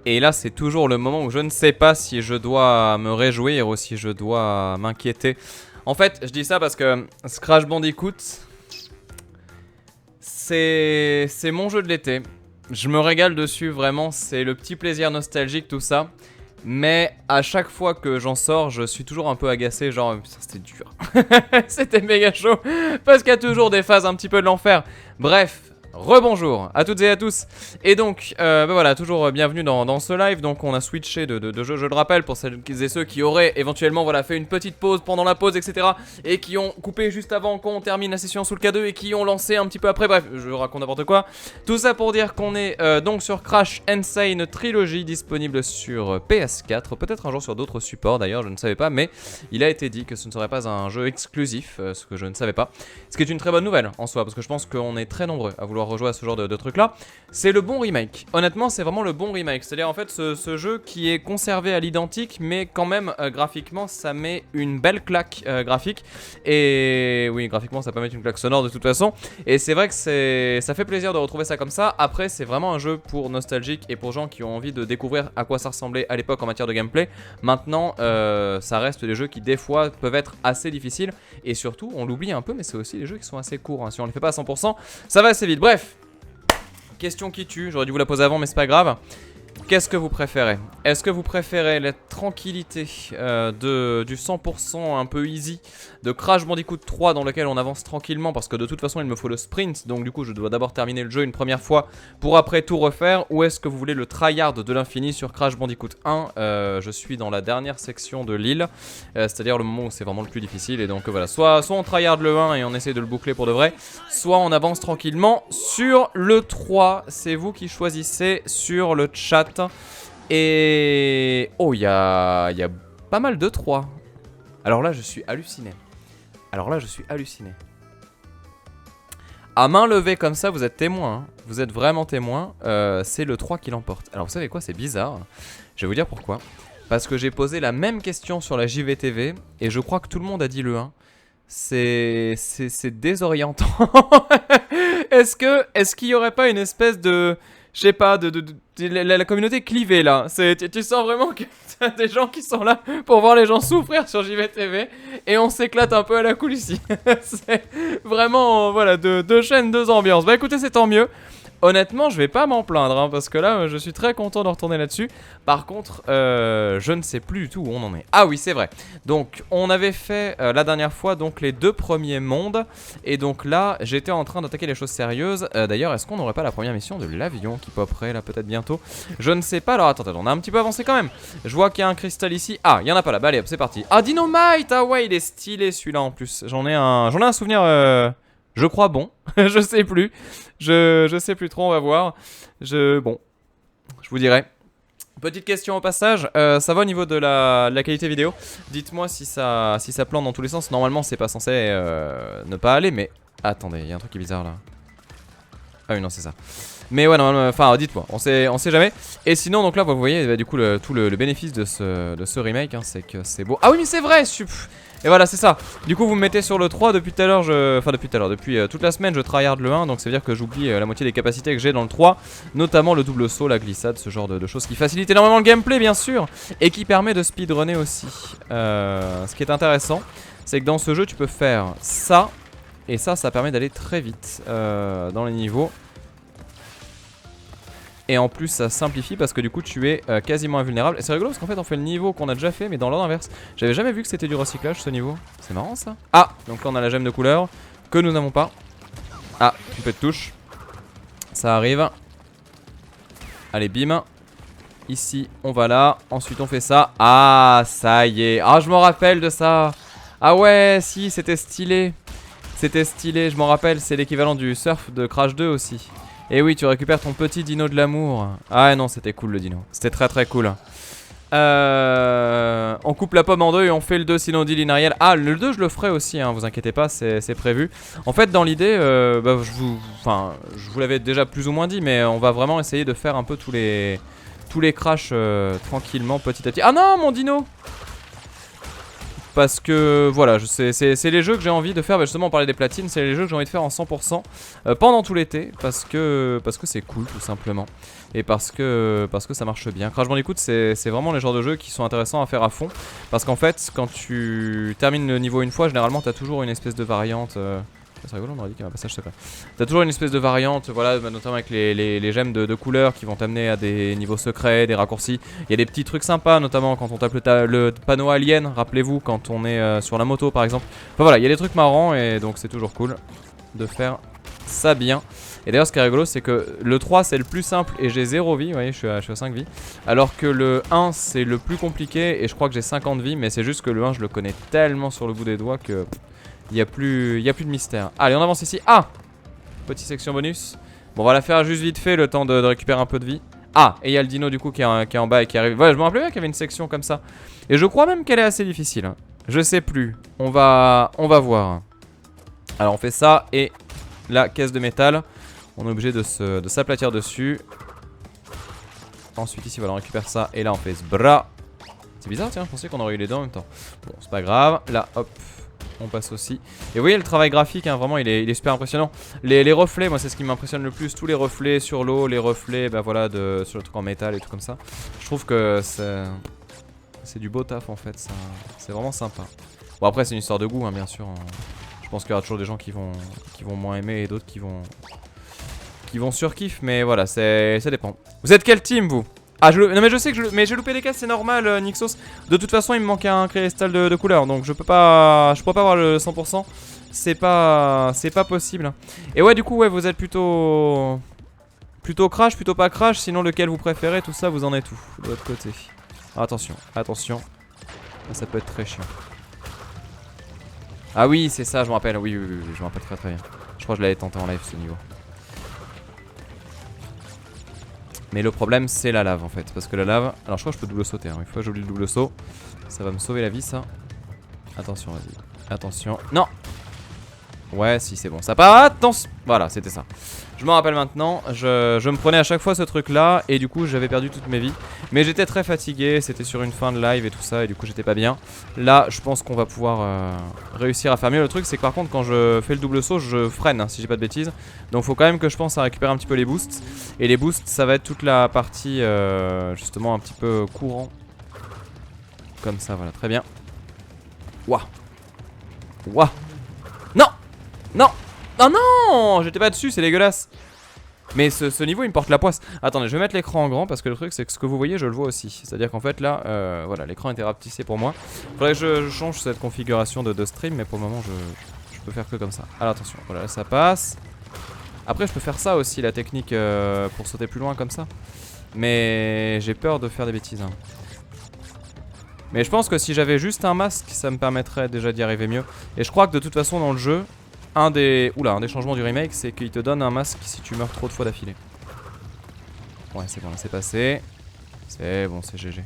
Et là c'est toujours le moment où je ne sais pas si je dois me réjouir ou si je dois m'inquiéter. En fait je dis ça parce que Crash Bandicoot, c'est mon jeu de l'été. Je me régale dessus vraiment, c'est le petit plaisir nostalgique tout ça. Mais à chaque fois que j'en sors, je suis toujours un peu agacé, genre putain c'était dur. C'était méga chaud, parce qu'il y a toujours des phases un petit peu de l'enfer. Bref, rebonjour à toutes et à tous. Et donc, voilà, toujours bienvenue dans ce live. Donc on a switché de jeu, je le rappelle, pour celles et ceux qui auraient éventuellement voilà, fait une petite pause pendant la pause, etc. Et qui ont coupé juste avant qu'on termine la session sous le K2 et qui ont lancé un petit peu après, bref, je raconte n'importe quoi. Tout ça pour dire qu'on est donc sur Crash Insane Trilogy, disponible sur PS4, peut-être un jour sur d'autres supports d'ailleurs, je ne savais pas, mais il a été dit que ce ne serait pas un jeu exclusif, ce que je ne savais pas. Ce qui est une très bonne nouvelle en soi, parce que je pense qu'on est très nombreux à vouloir rejouer à ce genre de trucs là. C'est le bon remake, honnêtement c'est vraiment le bon remake, c'est à dire en fait ce jeu qui est conservé à l'identique, mais quand même graphiquement ça met une belle claque graphique. Et oui, graphiquement ça peut mettre une claque sonore de toute façon. Et c'est vrai que ça fait plaisir de retrouver ça comme ça. Après c'est vraiment un jeu pour nostalgique et pour gens qui ont envie de découvrir à quoi ça ressemblait à l'époque en matière de gameplay. Maintenant ça reste des jeux qui des fois peuvent être assez difficiles. Et surtout on l'oublie un peu, mais c'est aussi des jeux qui sont assez courts, hein. Si on les fait pas à 100%, ça va assez vite. Bref, question qui tue, j'aurais dû vous la poser avant mais c'est pas grave. Qu'est-ce que vous préférez? Est-ce que vous préférez la tranquillité du 100% un peu easy de Crash Bandicoot 3 dans lequel on avance tranquillement parce que de toute façon il me faut le sprint, donc du coup je dois d'abord terminer le jeu une première fois pour après tout refaire, ou est-ce que vous voulez le tryhard de l'infini sur Crash Bandicoot 1? Je suis dans la dernière section de l'île, c'est-à-dire le moment où c'est vraiment le plus difficile, et donc voilà, soit on tryhard le 1 et on essaie de le boucler pour de vrai, soit on avance tranquillement sur le 3, c'est vous qui choisissez sur le chat. Et... oh, il y a pas mal de 3. Alors là, je suis halluciné. À main levée comme ça, vous êtes témoin. Hein. Vous êtes vraiment témoin. C'est le 3 qui l'emporte. Alors vous savez quoi, c'est bizarre. Je vais vous dire pourquoi. Parce que j'ai posé la même question sur la JVTV et je crois que tout le monde a dit le 1. C'est désorientant. Est-ce qu'il y aurait pas une espèce de... je sais pas, la communauté clivée là. Tu sens vraiment que t'as des gens qui sont là pour voir les gens souffrir sur JVTV. Et on s'éclate un peu à la cool ici. C'est vraiment, voilà, deux chaînes, deux ambiances. Bah écoutez, c'est tant mieux. Honnêtement, je vais pas m'en plaindre, hein, parce que là, je suis très content de retourner là-dessus. Par contre, je ne sais plus du tout où on en est. Ah oui, c'est vrai. Donc, on avait fait la dernière fois donc les 2 premiers mondes. Et donc là, j'étais en train d'attaquer les choses sérieuses. D'ailleurs, est-ce qu'on n'aurait pas la première mission de l'avion qui popperait là peut-être bientôt? Je ne sais pas. Alors, attends, on a un petit peu avancé quand même. Je vois qu'il y a un cristal ici. Ah, il y en a pas là. Bah allez, hop, c'est parti. Ah, Dynamite! Ah ouais, il est stylé celui-là en plus. J'en ai un souvenir... je crois bon, je sais plus, je sais plus trop, on va voir. Bon, je vous dirai. Petite question au passage, ça va au niveau de la qualité vidéo? Dites-moi si ça plante dans tous les sens. Normalement c'est pas censé ne pas aller, mais attendez, il y a un truc qui est bizarre là. Ah oui non c'est ça. Mais ouais normalement, enfin dites-moi, on sait jamais. Et sinon donc là vous voyez bah, du coup tout le bénéfice de ce remake, hein, c'est que c'est beau. Ah oui mais c'est vrai, et voilà c'est ça. Du coup vous me mettez sur le 3 depuis tout à l'heure, depuis toute la semaine je tryhard le 1. Donc ça veut dire que j'oublie la moitié des capacités que j'ai dans le 3. Notamment le double saut, la glissade, ce genre de choses qui facilitent énormément le gameplay bien sûr. Et qui permet de speedrunner aussi. Ce qui est intéressant, c'est que dans ce jeu tu peux faire ça. Et ça permet d'aller très vite dans les niveaux. Et en plus ça simplifie parce que du coup tu es quasiment invulnérable. Et c'est rigolo parce qu'en fait on fait le niveau qu'on a déjà fait mais dans l'ordre inverse. J'avais jamais vu que c'était du recyclage ce niveau. C'est marrant ça. Ah, donc là on a la gemme de couleur que nous n'avons pas. Ah, un peu de touche. Ça arrive. Allez bim. Ici on va là. Ensuite on fait ça. Ah ça y est. Ah je m'en rappelle de ça. Ah ouais si c'était stylé. C'était stylé, je m'en rappelle. C'est l'équivalent du surf de Crash 2 aussi. Et oui, tu récupères ton petit dino de l'amour. Ah non, c'était cool le dino. C'était très très cool. On coupe la pomme en deux et on fait le 2 sinon on dit linéariel. Ah, le 2 je le ferai aussi, hein, vous inquiétez pas, c'est prévu. En fait, dans l'idée, je vous l'avais déjà plus ou moins dit, mais on va vraiment essayer de faire un peu tous les crashs tranquillement, petit à petit. Ah non, mon dino! Parce que voilà, c'est les jeux que j'ai envie de faire, bah justement on parlait des platines, c'est les jeux que j'ai envie de faire en 100% pendant tout l'été, parce que c'est cool tout simplement. Et parce que ça marche bien. Crash Bandicoot c'est vraiment les genres de jeux qui sont intéressants à faire à fond. Parce qu'en fait quand tu termines le niveau une fois, généralement t'as toujours une espèce de variante... C'est rigolo, on aurait dit qu'il y a un passage secret. T'as toujours une espèce de variante, voilà, notamment avec les gemmes de couleurs qui vont t'amener à des niveaux secrets, des raccourcis. Il y a des petits trucs sympas, notamment quand on tape le panneau alien, rappelez-vous, quand on est sur la moto par exemple. Enfin voilà, il y a des trucs marrants et donc c'est toujours cool de faire ça bien. Et d'ailleurs ce qui est rigolo c'est que le 3 c'est le plus simple et j'ai 0 vie, vous voyez je suis à 5 vies. Alors que le 1 c'est le plus compliqué et je crois que j'ai 50 vies, mais c'est juste que le 1 je le connais tellement sur le bout des doigts que... Il n'y a plus de mystère. Allez, on avance ici. Ah! Petite section bonus. Bon, on va la faire juste vite fait, le temps de récupérer un peu de vie. Ah! Et il y a le dino du coup qui est en bas et qui arrive. Ouais, je me rappelais bien qu'il y avait une section comme ça. Et je crois même qu'elle est assez difficile. Hein. Je sais plus. On va voir. Alors, on fait ça et la caisse de métal. On est obligé de s'aplatir dessus. Ensuite, ici, voilà, on récupère ça. Et là, on fait ce bras. C'est bizarre, tiens, je pensais qu'on aurait eu les deux en même temps. Bon, c'est pas grave. Là, hop. On passe aussi. Et vous voyez le travail graphique, hein, vraiment il est super impressionnant. Les reflets, moi c'est ce qui m'impressionne le plus. Tous les reflets sur l'eau, les reflets bah, voilà, sur le truc en métal et tout comme ça. Je trouve que c'est du beau taf en fait. C'est vraiment sympa. Bon après c'est une histoire de goût hein, bien sûr. Je pense qu'il y aura toujours des gens qui vont moins aimer et d'autres qui vont surkiff. Mais voilà, ça dépend. Vous êtes quel team vous? Ah, non mais je sais que j'ai loupé les cases, c'est normal Nixos. De toute façon il me manquait un cristal de couleur. Donc je pourrais pas avoir le 100%. C'est pas possible. Et ouais du coup ouais vous êtes plutôt crash, plutôt pas crash. Sinon lequel vous préférez, tout ça vous en êtes où de votre côté. Ah, attention, attention. Ça peut être très chiant. Ah oui c'est ça je me rappelle, oui, je me rappelle très bien. Je crois que je l'avais tenté en live ce niveau. Mais le problème c'est la lave en fait. Parce que la lave... Alors je crois que je peux double sauter hein. Une fois que j'oublie le double saut, ça va me sauver la vie ça. Attention vas-y. Attention. Non. Ouais si c'est bon. Ça part. Attention. Voilà c'était ça. Je m'en rappelle maintenant. Je me prenais à chaque fois ce truc là. Et du coup j'avais perdu toutes mes vies. Mais j'étais très fatigué. C'était sur une fin de live et tout ça. Et du coup j'étais pas bien. Là je pense qu'on va pouvoir réussir à faire mieux. Le truc c'est que par contre quand je fais le double saut je freine hein, si j'ai pas de bêtises. Donc faut quand même que je pense à récupérer un petit peu les boosts. Et les boosts ça va être toute la partie justement un petit peu courant. Comme ça voilà très bien. Ouah. Ouah. Non. Non. Oh non. J'étais pas dessus c'est dégueulasse. Mais ce niveau il me porte la poisse. Attendez je vais mettre l'écran en grand parce que le truc c'est que ce que vous voyez je le vois aussi. C'est à dire qu'en fait là voilà l'écran était rapetissé pour moi. Faudrait que je change cette configuration de stream. Mais pour le moment je peux faire que comme ça. Alors attention voilà ça passe. Après je peux faire ça aussi la technique pour sauter plus loin comme ça. Mais j'ai peur de faire des bêtises hein. Mais je pense que si j'avais juste un masque ça me permettrait déjà d'y arriver mieux. Et je crois que de toute façon dans le jeu un des changements du remake c'est qu'il te donne un masque si tu meurs trop de fois d'affilée. Ouais c'est bon là c'est passé. C'est bon c'est GG.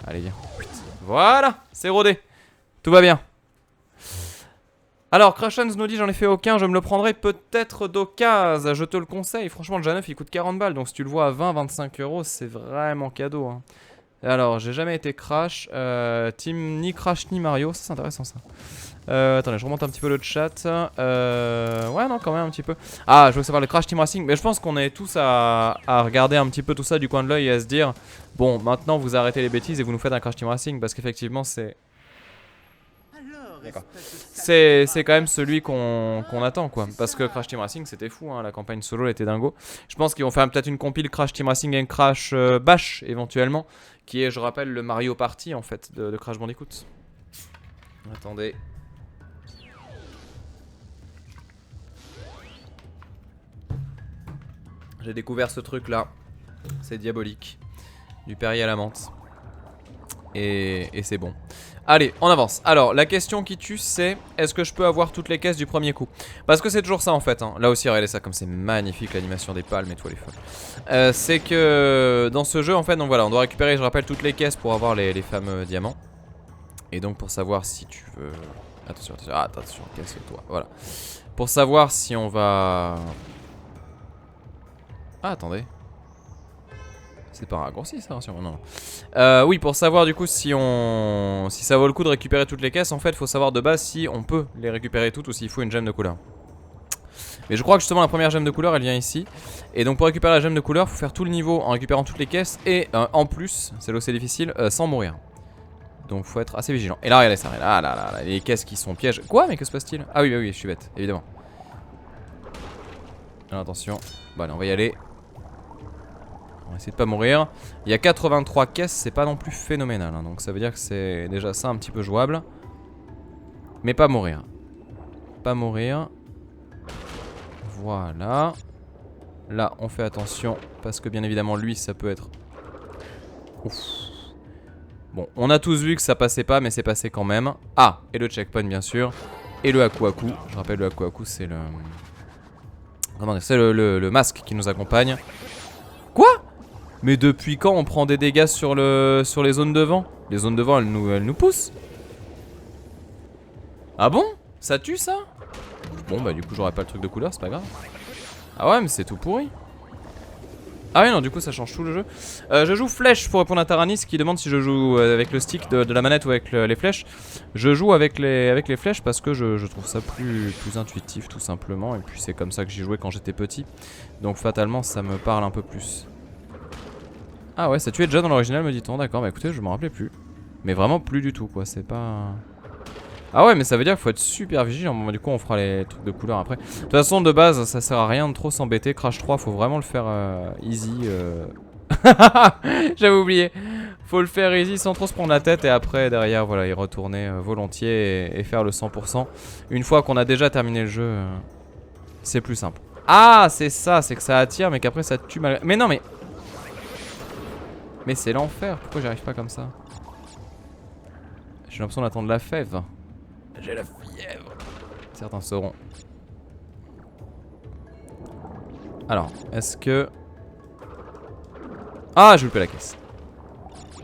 Allez viens. Voilà c'est rodé. Tout va bien. Alors Crash nous dit j'en ai fait aucun. Je me le prendrai peut-être d'occasion. Je te le conseille. Franchement le J9 il coûte 40 balles. Donc si tu le vois à 20-25 euros c'est vraiment cadeau hein. Alors j'ai jamais été Crash team ni Crash ni Mario. Ça c'est intéressant ça. Attendez, je remonte un petit peu le chat. Ouais, non, quand même un petit peu. Ah, je veux savoir le Crash Team Racing. Mais je pense qu'on est tous à regarder un petit peu tout ça du coin de l'œil et à se dire bon, maintenant vous arrêtez les bêtises et vous nous faites un Crash Team Racing. Parce qu'effectivement, c'est. C'est quand même celui qu'on attend quoi. Parce que Crash Team Racing c'était fou hein, la campagne solo elle était dingo. Je pense qu'ils vont faire peut-être une compile Crash Team Racing et Crash Bash éventuellement. Qui est je rappelle le Mario Party en fait de Crash Bandicoot. Attendez. J'ai découvert ce truc là. C'est diabolique. Du Perrier à la menthe. Et c'est bon. Allez, on avance. Alors, la question qui tue, c'est est-ce que je peux avoir toutes les caisses du premier coup? Parce que c'est toujours ça en fait. Hein. Là aussi, regardez ça comme c'est magnifique l'animation des palmes et tout, les folles. C'est que dans ce jeu, en fait, donc voilà, on doit récupérer, je rappelle, toutes les caisses pour avoir les fameux diamants. Et donc, pour savoir si tu veux. Attention, attention, attention, casse-toi. Voilà. Pour savoir si on va. Ah, attendez. C'est pas un raccourci ça, sûrement. Non, non. Oui, pour savoir du coup si ça vaut le coup de récupérer toutes les caisses, en fait, faut savoir de base si on peut les récupérer toutes ou s'il faut une gemme de couleur. Mais je crois que justement la première gemme de couleur elle vient ici. Et donc pour récupérer la gemme de couleur, faut faire tout le niveau en récupérant toutes les caisses. Et en plus, c'est là où c'est difficile, sans mourir. Donc faut être assez vigilant. Et là regardez ça, là, les caisses qui sont pièges. Quoi? Mais que se passe-t-il? Ah oui, je suis bête, évidemment. Alors attention, bon allez on va y aller. On va essayer de pas mourir. Il y a 83 caisses, c'est pas non plus phénoménal hein. Donc ça veut dire que c'est déjà ça un petit peu jouable. Mais pas mourir. Pas mourir. Voilà. Là on fait attention parce que bien évidemment lui ça peut être... Ouf. Bon on a tous vu que ça passait pas mais c'est passé quand même. Ah et le checkpoint bien sûr. Et le Aku Aku. Je rappelle le Aku Aku c'est le... Comment dire, c'est le masque qui nous accompagne. Quoi? Mais depuis quand on prend des dégâts sur les zones de vent? Les zones de vent elles nous poussent. Ah bon? Ça tue ça? Bon bah du coup j'aurai pas le truc de couleur, c'est pas grave. Ah ouais mais c'est tout pourri. Ah ouais non du coup ça change tout le jeu. Je joue flèche pour répondre à Taranis qui demande si je joue avec le stick de la manette ou avec les flèches. Je joue avec les flèches parce que je trouve ça plus intuitif tout simplement. Et puis c'est comme ça que j'y jouais quand j'étais petit. Donc fatalement ça me parle un peu plus. Ah ouais ça tuait déjà dans l'original me dit-on. D'accord bah écoutez je m'en rappelais plus. Mais vraiment plus du tout quoi, c'est pas... Ah ouais mais ça veut dire qu'il faut être super vigilant. Bon, du coup on fera les trucs de couleur après. De toute façon de base ça sert à rien de trop s'embêter. Crash 3 faut vraiment le faire easy. J'avais oublié. Faut le faire easy sans trop se prendre la tête. Et après derrière voilà y retourner volontiers et faire le 100%. Une fois qu'on a déjà terminé le jeu c'est plus simple. Ah c'est ça, c'est que ça attire mais qu'après ça tue malgré... Mais non mais... Mais c'est l'enfer, pourquoi j'y arrive pas comme ça? J'ai l'impression d'attendre la fève. J'ai la fièvre. Certains sauront. Alors, est-ce que... Ah, j'ai loupé la caisse.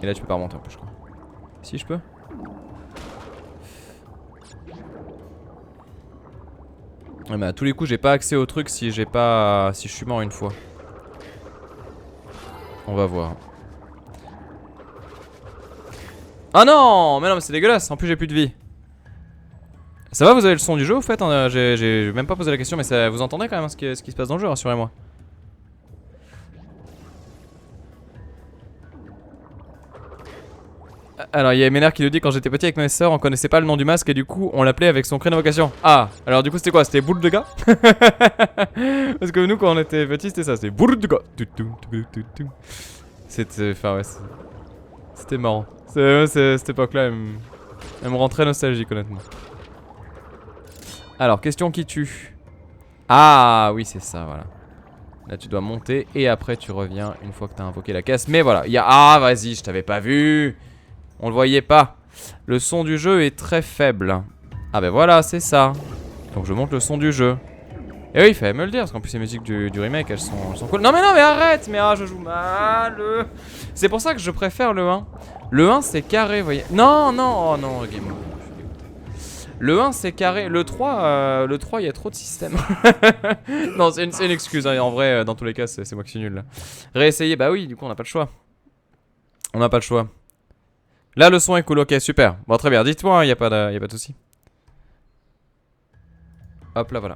Et là, tu peux pas remonter en plus, je crois. Si, je peux. Ouais, mais à tous les coups, j'ai pas accès au truc si j'ai pas... Si je suis mort une fois. On va voir. Ah non! Mais non, mais c'est dégueulasse. En plus, j'ai plus de vie. Ça va, vous avez le son du jeu, au fait? J'ai même pas posé la question, mais ça, vous entendez quand même ce qui se passe dans le jeu, rassurez-moi. Alors, il y a Ménard qui nous dit quand j'étais petit avec mes soeurs, on connaissait pas le nom du masque et du coup, on l'appelait avec son cri d'invocation. Ah, alors du coup, c'était quoi? C'était boule de gars? Parce que nous, quand on était petits, c'était ça, c'était boule de gars. C'était. Enfin, ouais. C'était marrant. Cette époque-là, elle me rend très nostalgique, honnêtement. Alors, question qui tue. Ah, oui, c'est ça, voilà. Là, tu dois monter et après, tu reviens une fois que tu as invoqué la caisse. Mais voilà, il y a... Ah, vas-y, je t'avais pas vu. On le voyait pas. Le son du jeu est très faible. Ah, ben voilà, c'est ça. Donc, je monte le son du jeu. Et oui, il fallait me le dire, parce qu'en plus, les musiques du remake, elles sont cool. Non, mais arrête. Mais ah, je joue mal. C'est pour ça que je préfère le 1. Le 1, c'est carré, vous voyez. Non, non, oh non, game over. Le 1 c'est carré, le 3 il y a trop de systèmes. Non c'est une excuse hein. En vrai dans tous les cas c'est moi qui suis nul là. Réessayer, bah oui du coup on n'a pas le choix. On n'a pas le choix. Là le son est cool, ok super. Bon très bien, dites-moi, il n'y a pas de souci. Hop là voilà.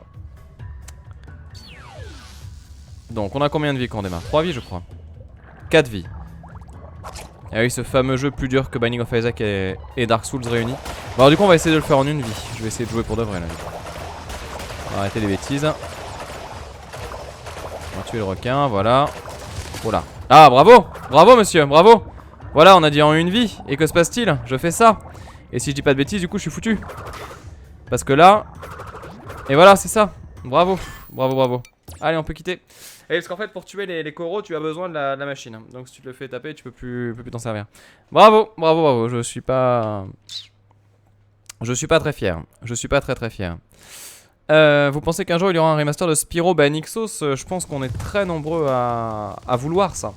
Donc on a combien de vies quand on démarre? 3 vies je crois. 4 vies. Et oui ce fameux jeu plus dur que Binding of Isaac et Dark Souls réunis. Bon alors du coup on va essayer de le faire en une vie. Je vais essayer de jouer pour de vrai là. On va arrêter les bêtises. On va tuer le requin, voilà. Voilà. Ah bravo! Bravo monsieur, bravo! Voilà on a dit en une vie. Et que se passe-t-il? Je fais ça. Et si je dis pas de bêtises du coup je suis foutu. Parce que là... Et voilà c'est ça. Bravo, bravo, bravo. Allez on peut quitter. Et parce qu'en fait pour tuer les coraux tu as besoin de la machine. Donc si tu te le fais taper tu peux plus t'en servir. Bravo, bravo, bravo. Je suis pas très fier. Je suis pas très fier. Vous pensez qu'un jour il y aura un remaster de Spyro? Bah Nixos, je pense qu'on est très nombreux à vouloir ça.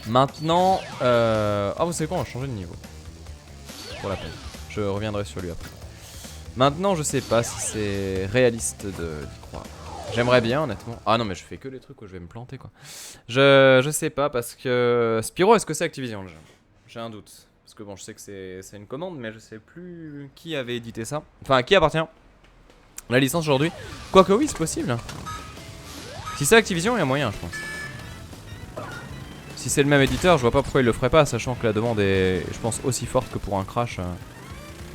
Maintenant ah vous savez quoi, on va changer de niveau. Pour la peine. Je reviendrai sur lui après. Maintenant je sais pas si c'est réaliste d'y croire. J'aimerais bien honnêtement. Ah non mais je fais que les trucs où je vais me planter quoi. Je sais pas parce que... Spyro, est-ce que c'est Activision déjà? J'ai un doute. Parce que bon, je sais que c'est une commande, mais je sais plus qui avait édité ça. Enfin, à qui appartient la licence aujourd'hui. Quoique oui, c'est possible. Si c'est Activision, il y a moyen, je pense. Si c'est le même éditeur, je vois pas pourquoi il le ferait pas, sachant que la demande est, je pense, aussi forte que pour un Crash.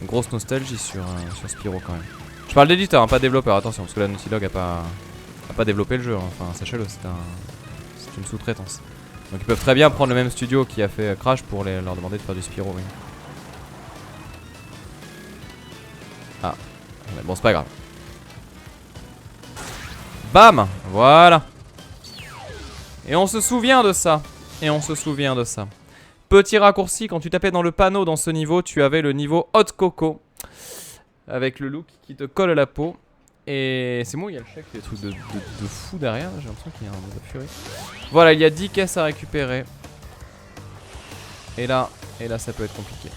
Une grosse nostalgie sur Spyro quand même. Je parle d'éditeur, hein, pas développeur, attention, parce que la Naughty Dog a pas développé le jeu. Hein. Enfin, sachez-le, c'est une sous-traitance. Donc ils peuvent très bien prendre le même studio qui a fait Crash pour leur demander de faire du Spyro, oui. Ah, bon, c'est pas grave. Bam, voilà. Et on se souvient de ça. Et on se souvient de ça. Petit raccourci, quand tu tapais dans le panneau dans ce niveau, tu avais le niveau Hot Coco. Avec le look qui te colle à la peau. Et c'est bon, il y a le chèque, il y a des trucs de fou derrière. J'ai l'impression qu'il y a un mode de furie. Voilà, il y a 10 caisses à récupérer. Et là ça peut être compliqué.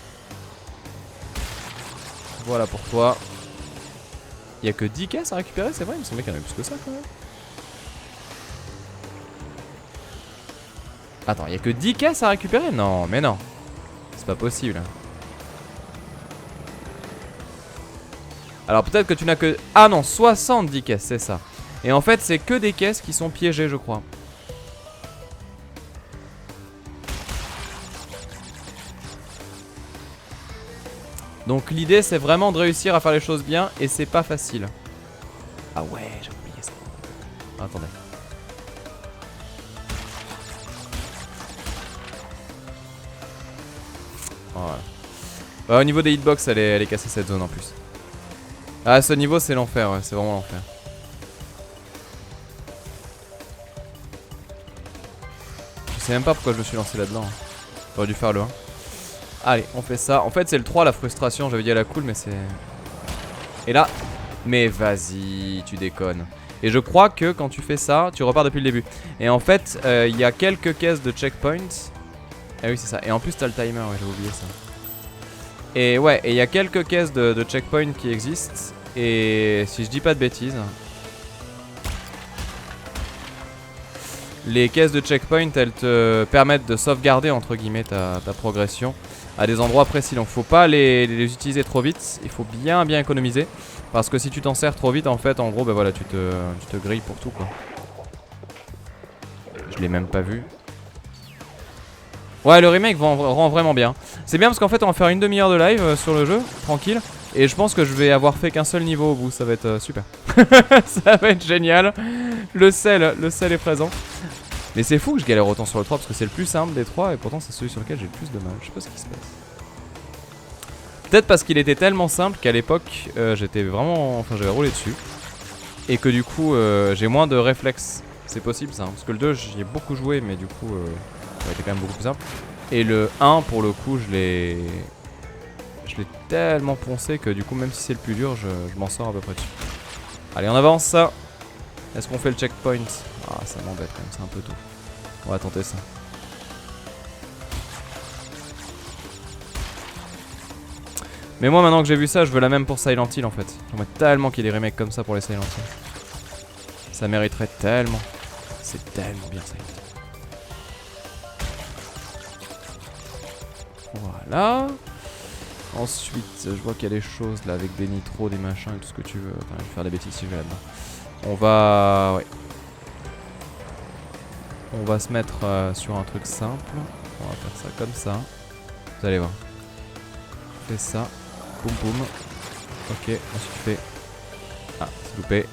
Voilà pour toi. Il y a que 10 caisses à récupérer, c'est vrai, il me semblait qu'il y en avait plus que ça quand même. Attends, il y a que 10 caisses à récupérer? Non, mais non. C'est pas possible. Alors peut-être que tu n'as que... Ah non, 70 caisses, c'est ça. Et en fait, c'est que des caisses qui sont piégées, je crois. Donc l'idée, c'est vraiment de réussir à faire les choses bien. Et c'est pas facile. Ah ouais, j'ai oublié ça. Attendez. Voilà. Bah, au niveau des hitbox, elle est cassée cette zone en plus. Ah, ce niveau, c'est l'enfer, ouais, c'est vraiment l'enfer. Je sais même pas pourquoi je me suis lancé là-dedans. J'aurais dû faire le 1. Allez, on fait ça. En fait, c'est le 3, la frustration. J'avais dit à la cool, mais c'est... Et là... Mais vas-y, tu déconnes. Et je crois que quand tu fais ça, tu repars depuis le début. Et en fait, il y a quelques caisses de checkpoints. Ah oui, c'est ça. Et en plus, t'as le timer, ouais, j'ai oublié ça. Et ouais, et il y a quelques caisses de checkpoints qui existent. Et si je dis pas de bêtises... Les caisses de checkpoint, elles te permettent de sauvegarder entre guillemets ta progression à des endroits précis. Donc faut pas les utiliser trop vite, il faut bien économiser. Parce que si tu t'en sers trop vite, en fait, en gros, bah voilà, tu te grilles pour tout quoi. Je l'ai même pas vu. Ouais, le remake rend vraiment bien. C'est bien parce qu'en fait, on va faire une demi-heure de live sur le jeu, tranquille. Et je pense que je vais avoir fait qu'un seul niveau au bout, ça va être super. Ça va être génial. Le sel est présent. Mais c'est fou que je galère autant sur le 3 parce que c'est le plus simple des 3 et pourtant c'est celui sur lequel j'ai le plus de mal. Je sais pas ce qui se passe. Peut-être parce qu'il était tellement simple qu'à l'époque j'étais vraiment... Enfin j'avais roulé dessus. Et que du coup j'ai moins de réflexes. C'est possible ça, hein, parce que le 2 j'y ai beaucoup joué mais du coup ça a été quand même beaucoup plus simple. Et le 1 pour le coup je l'ai tellement poncé que du coup même si c'est le plus dur je m'en sors à peu près dessus. Allez on avance ça. Est-ce qu'on fait le checkpoint? Ah ça m'embête quand même, c'est un peu tôt. On va tenter ça. Mais moi maintenant que j'ai vu ça, je veux la même pour Silent Hill en fait. J'aimerais tellement qu'il y ait des remakes comme ça pour les Silent Hill. Ça mériterait tellement. C'est tellement bien Silent Hill. Voilà. Ensuite, je vois qu'il y a des choses là avec des nitros, des machins et tout ce que tu veux. Enfin, je vais faire des bêtises si je vais là-dedans. On va... Ouais. On va se mettre sur un truc simple. On va faire ça comme ça. Vous allez voir. On fait ça. Boum boum. Ok, ensuite tu fais... Ah, c'est loupé.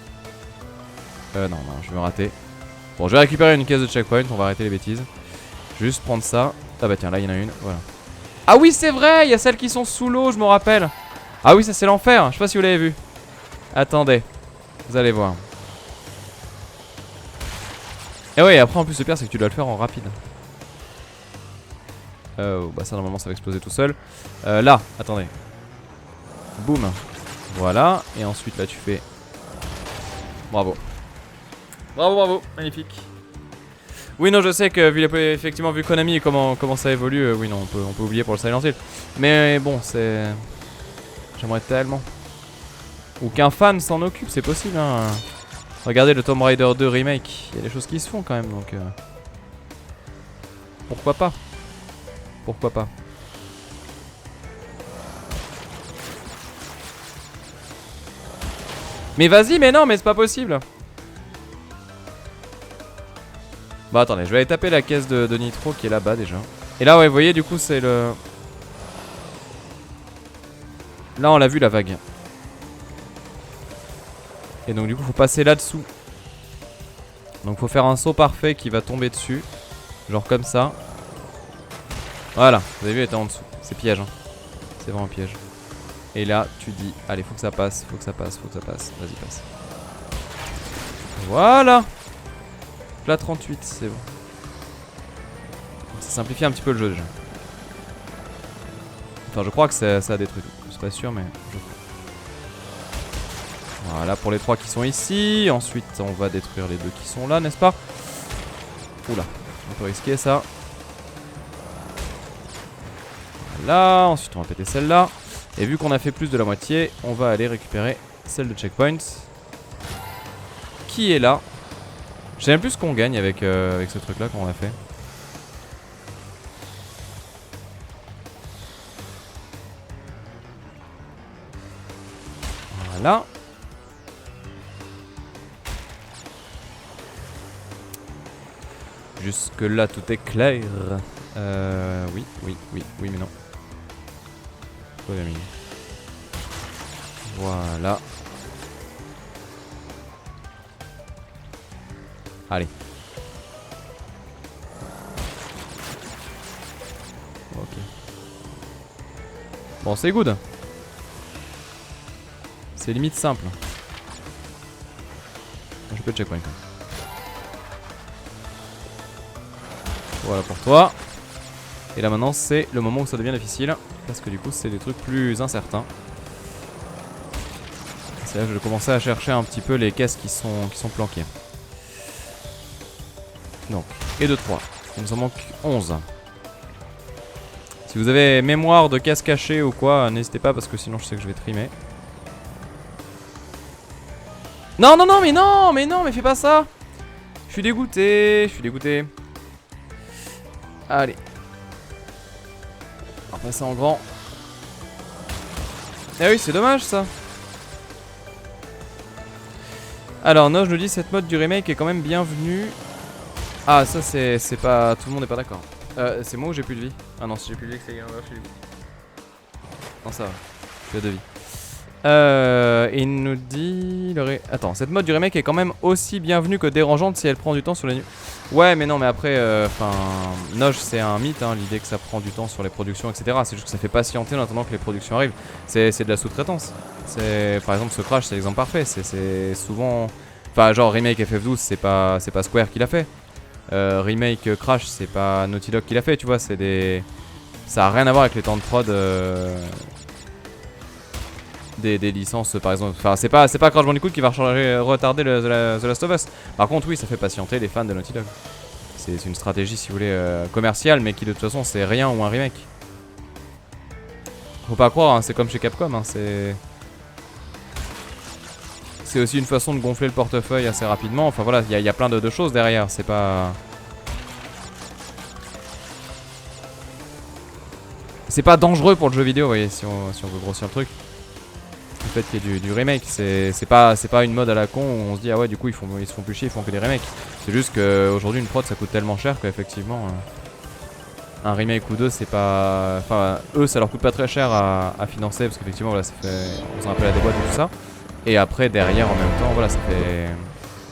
Non, je vais me rater. Bon, je vais récupérer une caisse de checkpoint, on va arrêter les bêtises. Juste prendre ça. Ah bah tiens, là il y en a une, voilà. Ah oui, c'est vrai, il y a celles qui sont sous l'eau, je me rappelle. Ah oui, ça c'est l'enfer, je sais pas si vous l'avez vu. Attendez, vous allez voir. Et ouais, après en plus le pire c'est que tu dois le faire en rapide. Bah ça normalement ça va exploser tout seul. Là, attendez. Boum. Voilà, et ensuite là tu fais... Bravo. Bravo, magnifique. Oui non je sais que effectivement vu Konami et comment ça évolue, oui non on peut oublier pour le Silent Hill. Mais bon c'est... J'aimerais tellement. Ou qu'un fan s'en occupe, c'est possible hein. Regardez le Tomb Raider 2 remake, il y a des choses qui se font quand même donc pourquoi pas? Pourquoi pas? Mais vas-y, mais non, mais c'est pas possible. Bon attendez, je vais aller taper la caisse de nitro qui est là-bas déjà. Et là ouais, vous voyez du coup c'est le... Là on l'a vu la vague. Et donc du coup faut passer là-dessous. Donc faut faire un saut parfait qui va tomber dessus. Genre comme ça. Voilà, vous avez vu, elle était en dessous. C'est piège hein. C'est vraiment piège. Et là tu dis, allez faut que ça passe, faut que ça passe, faut que ça passe. Vas-y passe. Voilà. Là 38, c'est bon. Ça simplifie un petit peu le jeu déjà. Enfin je crois que ça a détruit tout. Je suis pas sûr mais je crois. Voilà pour les 3 qui sont ici. Ensuite on va détruire les 2 qui sont là, n'est-ce pas? Oula, un peu risqué ça. Voilà, ensuite on va péter celle-là. Et vu qu'on a fait plus de la moitié, on va aller récupérer celle de checkpoint. Qui est là. Je sais même plus ce qu'on gagne avec ce truc là qu'on a fait. Voilà. Jusque là tout est clair. Oui, mais non. Ouais, mais... Voilà. Allez. Ok. Bon, c'est good. C'est limite simple. Je peux checkpoint. Voilà pour toi. Et là maintenant c'est le moment où ça devient difficile. Parce que du coup c'est des trucs plus incertains. C'est là que je vais commencer à chercher un petit peu les caisses qui sont planquées. Donc, et 2, 3. Il nous en manque 11. Si vous avez mémoire de casse cachée ou quoi, n'hésitez pas parce que sinon je sais que je vais trimer. Non, non, non, mais fais pas ça. Je suis dégoûté, Allez. On va passer en grand. Eh oui, c'est dommage ça. Alors, Noj nous dit cette mode du remake est quand même bienvenue. Ah, ça c'est pas... Tout le monde n'est pas d'accord. C'est moi ou j'ai plus de vie? Ah non, si j'ai plus de vie, c'est j'ai vie. Non, ça va. J'ai de vie. Il nous dit... Attends, cette mode du remake est quand même aussi bienvenue que dérangeante si elle prend du temps sur les... Ouais, mais non, mais après... Enfin... Noj, c'est un mythe, hein, l'idée que ça prend du temps sur les productions, etc. C'est juste que ça fait patienter en attendant que les productions arrivent. C'est de la sous-traitance. Par exemple, ce Crash, c'est l'exemple parfait. C'est souvent... Enfin, genre, remake FF12, c'est pas Square qui l'a fait. Remake Crash, c'est pas Naughty Dog qui l'a fait, tu vois, c'est des... Ça a rien à voir avec les temps de prod des licences par exemple. Enfin, c'est pas Crash Bandicoot qui va retarder The Last of Us. Par contre, oui, ça fait patienter les fans de Naughty Dog. C'est une stratégie, si vous voulez, commerciale, mais qui de toute façon, c'est rien ou un remake. Faut pas croire, hein, c'est comme chez Capcom, hein, c'est aussi une façon de gonfler le portefeuille assez rapidement. Enfin voilà, il y a plein de choses derrière. C'est pas... C'est pas dangereux pour le jeu vidéo, vous voyez, si on veut grossir le truc. Le fait qu'il y ait du remake, c'est pas une mode à la con où on se dit ah ouais du coup ils se font plus chier, ils font que des remakes. C'est juste qu'aujourd'hui une prod ça coûte tellement cher qu'effectivement un remake ou deux c'est pas... Enfin eux ça leur coûte pas très cher à financer parce qu'effectivement voilà ça fait... On s'en appelle à des boîtes et tout ça. Et après derrière en même temps voilà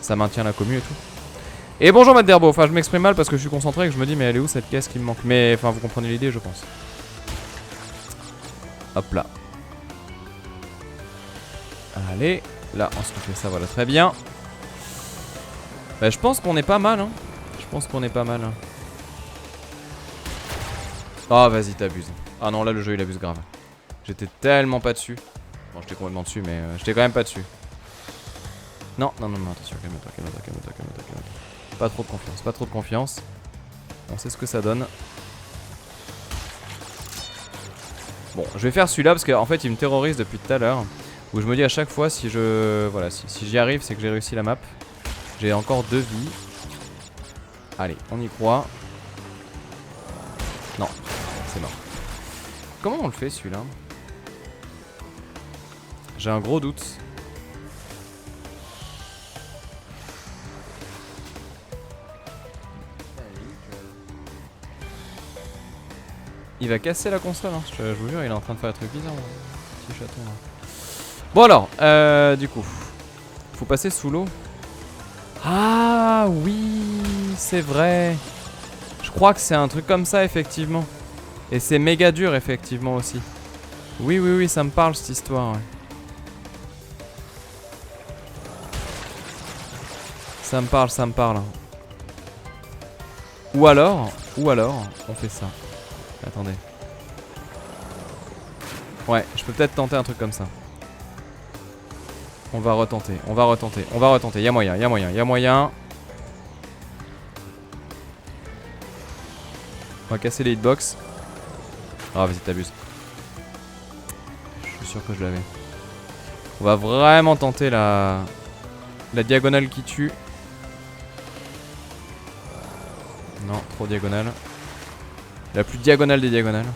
ça maintient la commu et tout. Et bonjour Matt Derbo, enfin je m'exprime mal parce que je suis concentré et que je me dis mais elle est où cette caisse qui me manque. Mais enfin vous comprenez l'idée je pense. Hop là. Allez, là on se refait ça voilà très bien. Bah je pense qu'on est pas mal hein. Je pense qu'on est pas mal hein. Oh vas-y t'abuses. Ah non là le jeu il abuse grave. J'étais tellement pas dessus. Bon j'étais complètement dessus mais j'étais quand même pas dessus. Non, attention, calme-toi. Pas trop de confiance. On sait ce que ça donne. Bon, je vais faire celui-là parce qu'en fait il me terrorise depuis tout à l'heure. Où je me dis à chaque fois si j'y arrive c'est que j'ai réussi la map. J'ai encore 2 vies. Allez, on y croit. Non, c'est mort. Comment on le fait celui-là? J'ai un gros doute. Il va casser la console, hein. Je vous jure, il est en train de faire un truc bizarre. Petit chaton là. Bon alors, du coup, faut passer sous l'eau. Ah oui, c'est vrai. Je crois que c'est un truc comme ça effectivement. Et c'est méga dur effectivement aussi. Oui, oui, oui, ça me parle cette histoire. Ouais. Ça me parle, ça me parle. Ou alors, on fait ça. Attendez. Ouais, je peux peut-être tenter un truc comme ça. On va retenter, on va retenter, on va retenter. Y'a moyen, y'a moyen, y'a moyen. On va casser les hitbox. Ah, vas-y, t'abuses. Je suis sûr que je l'avais. On va vraiment tenter la diagonale qui tue. Non, trop diagonale. La plus diagonale des diagonales.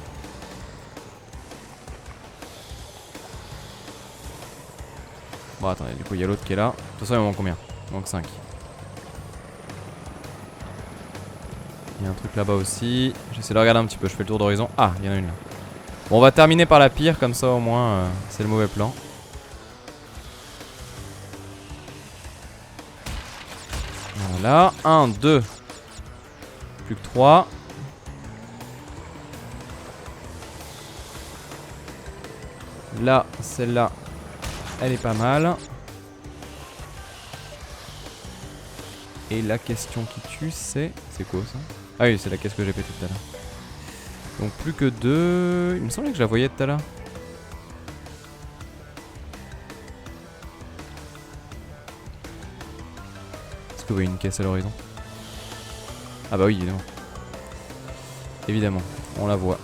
Bon, attendez, du coup, il y a l'autre qui est là. De toute façon, il me manque combien? Il me manque 5. Il y a un truc là-bas aussi. J'essaie de regarder un petit peu, je fais le tour d'horizon. Ah, il y en a une là. Bon, on va terminer par la pire, comme ça au moins, c'est le mauvais plan. Voilà, 1, 2. Plus que 3. Là, celle-là, elle est pas mal. Et la question qui tue, c'est... C'est quoi ça? Ah oui, c'est la caisse que j'ai pété tout à l'heure. Donc plus que 2... Il me semblait que je la voyais tout à l'heure. Est-ce que vous voyez une caisse à l'horizon? Ah bah oui, évidemment. Évidemment, on la voit.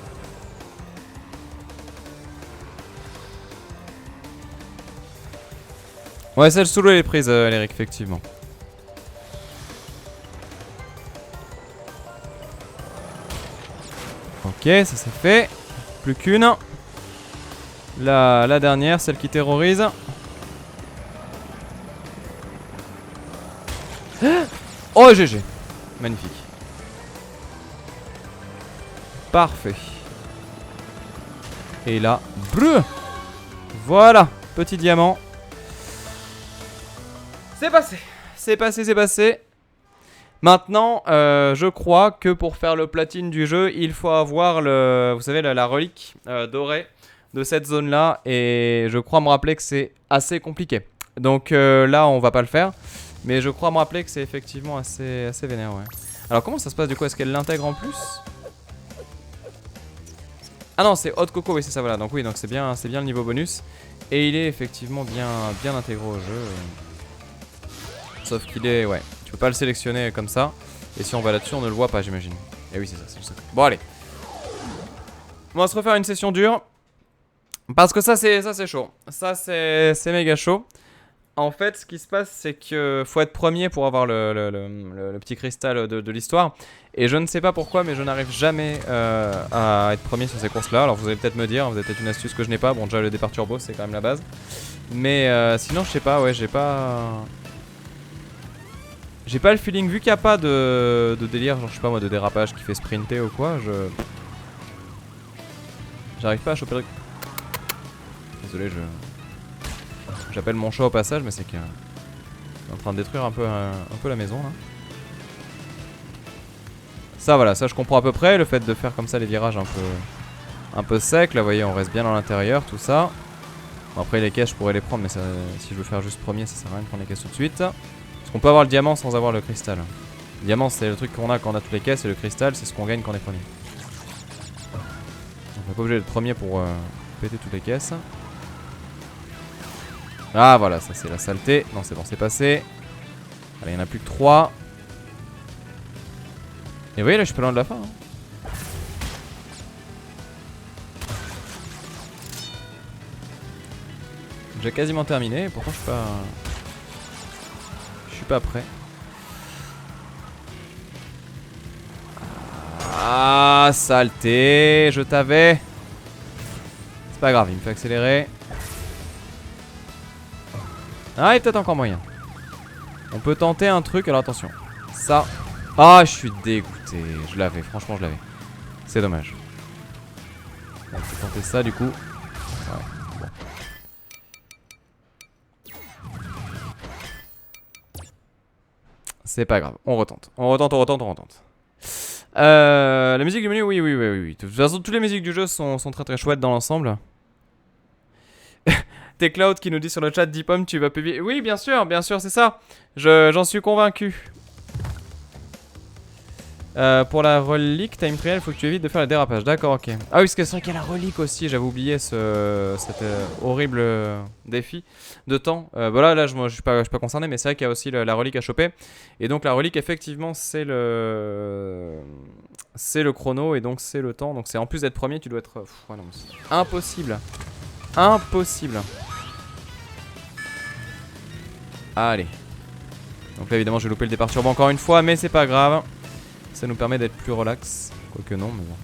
Ouais, celle sous l'eau elle est prise, Eric, effectivement. Ok, ça c'est fait. Plus qu'une. La dernière, celle qui terrorise. Oh, GG. Magnifique. Parfait. Et là, bleu. Voilà, petit diamant. C'est passé. C'est passé, c'est passé. Maintenant, je crois que pour faire le platine du jeu, il faut avoir le, vous savez, la relique dorée de cette zone-là. Et je crois me rappeler que c'est assez compliqué. Donc là, on va pas le faire. Mais je crois me rappeler que c'est effectivement assez vénère, ouais. Alors comment ça se passe du coup? Est-ce qu'elle l'intègre en plus? Ah non, c'est Hot Coco, oui c'est ça, voilà. Donc oui, donc c'est bien le niveau bonus. Et il est effectivement bien intégré au jeu. Sauf qu'il est, ouais, tu peux pas le sélectionner comme ça. Et si on va là-dessus, on ne le voit pas, j'imagine. Et oui, c'est ça, c'est le secret. Bon, allez. On va se refaire une session dure. Parce que ça, c'est chaud. Ça, c'est méga chaud. En fait, ce qui se passe, c'est qu'il faut être premier pour avoir le petit cristal de l'histoire. Et je ne sais pas pourquoi, mais je n'arrive jamais à être premier sur ces courses-là. Alors vous allez peut-être me dire, vous avez peut-être une astuce que je n'ai pas. Bon, déjà le départ turbo, c'est quand même la base. Mais sinon, je sais pas, ouais, j'ai pas le feeling, vu qu'il n'y a pas de délire, genre je sais pas moi, de dérapage qui fait sprinter ou quoi, j'arrive pas à choper le... Désolé, j'appelle mon chat au passage, mais c'est qu'il est en train de détruire un peu la maison là. Ça voilà, ça je comprends à peu près, le fait de faire comme ça les virages un peu secs, là vous voyez on reste bien dans l'intérieur, tout ça. Bon, après les caisses je pourrais les prendre, mais ça, si je veux faire juste premier ça sert à rien de prendre les caisses tout de suite. Parce qu'on peut avoir le diamant sans avoir le cristal. Le diamant c'est le truc qu'on a quand on a toutes les caisses, et le cristal c'est ce qu'on gagne quand on est premier. Donc on n'est pas obligé d'être premier pour péter toutes les caisses. Ah voilà, ça c'est la saleté. Non c'est bon, c'est passé. Allez, il n'y en a plus que 3. Et vous voyez là je suis pas loin de la fin hein. J'ai quasiment terminé, pourtant je suis pas prêt. Ah, saleté, je t'avais. C'est pas grave, il me fait accélérer. Ah, il y a peut-être encore moyen. On peut tenter un truc, alors attention. Ça. Ah, je suis dégoûté. Je l'avais, franchement, je l'avais. C'est dommage. On peut tenter ça du coup. Ouais, bon. C'est pas grave, on retente. On retente. La musique du menu, oui. De toute façon, toutes les musiques du jeu sont très très chouettes dans l'ensemble. T'es Cloud qui nous dit sur le chat, Deepom, tu vas publier. Oui, bien sûr, c'est ça. J'en suis convaincu. Pour la relique time trial, il faut que tu évites de faire le dérapage. D'accord, ok. Ah oui, parce que c'est vrai qu'il y a la relique aussi. J'avais oublié cet horrible défi de temps. Voilà, là, je suis pas concerné, mais c'est vrai qu'il y a aussi la relique à choper. Et donc, la relique, effectivement, c'est le chrono et donc c'est le temps. Donc, c'est en plus d'être premier, tu dois être. Ouais, non, impossible. Impossible. Allez. Donc là, évidemment, je vais louper le départ turbo encore une fois, mais c'est pas grave. Ça nous permet d'être plus relax. Quoique non, mais bon.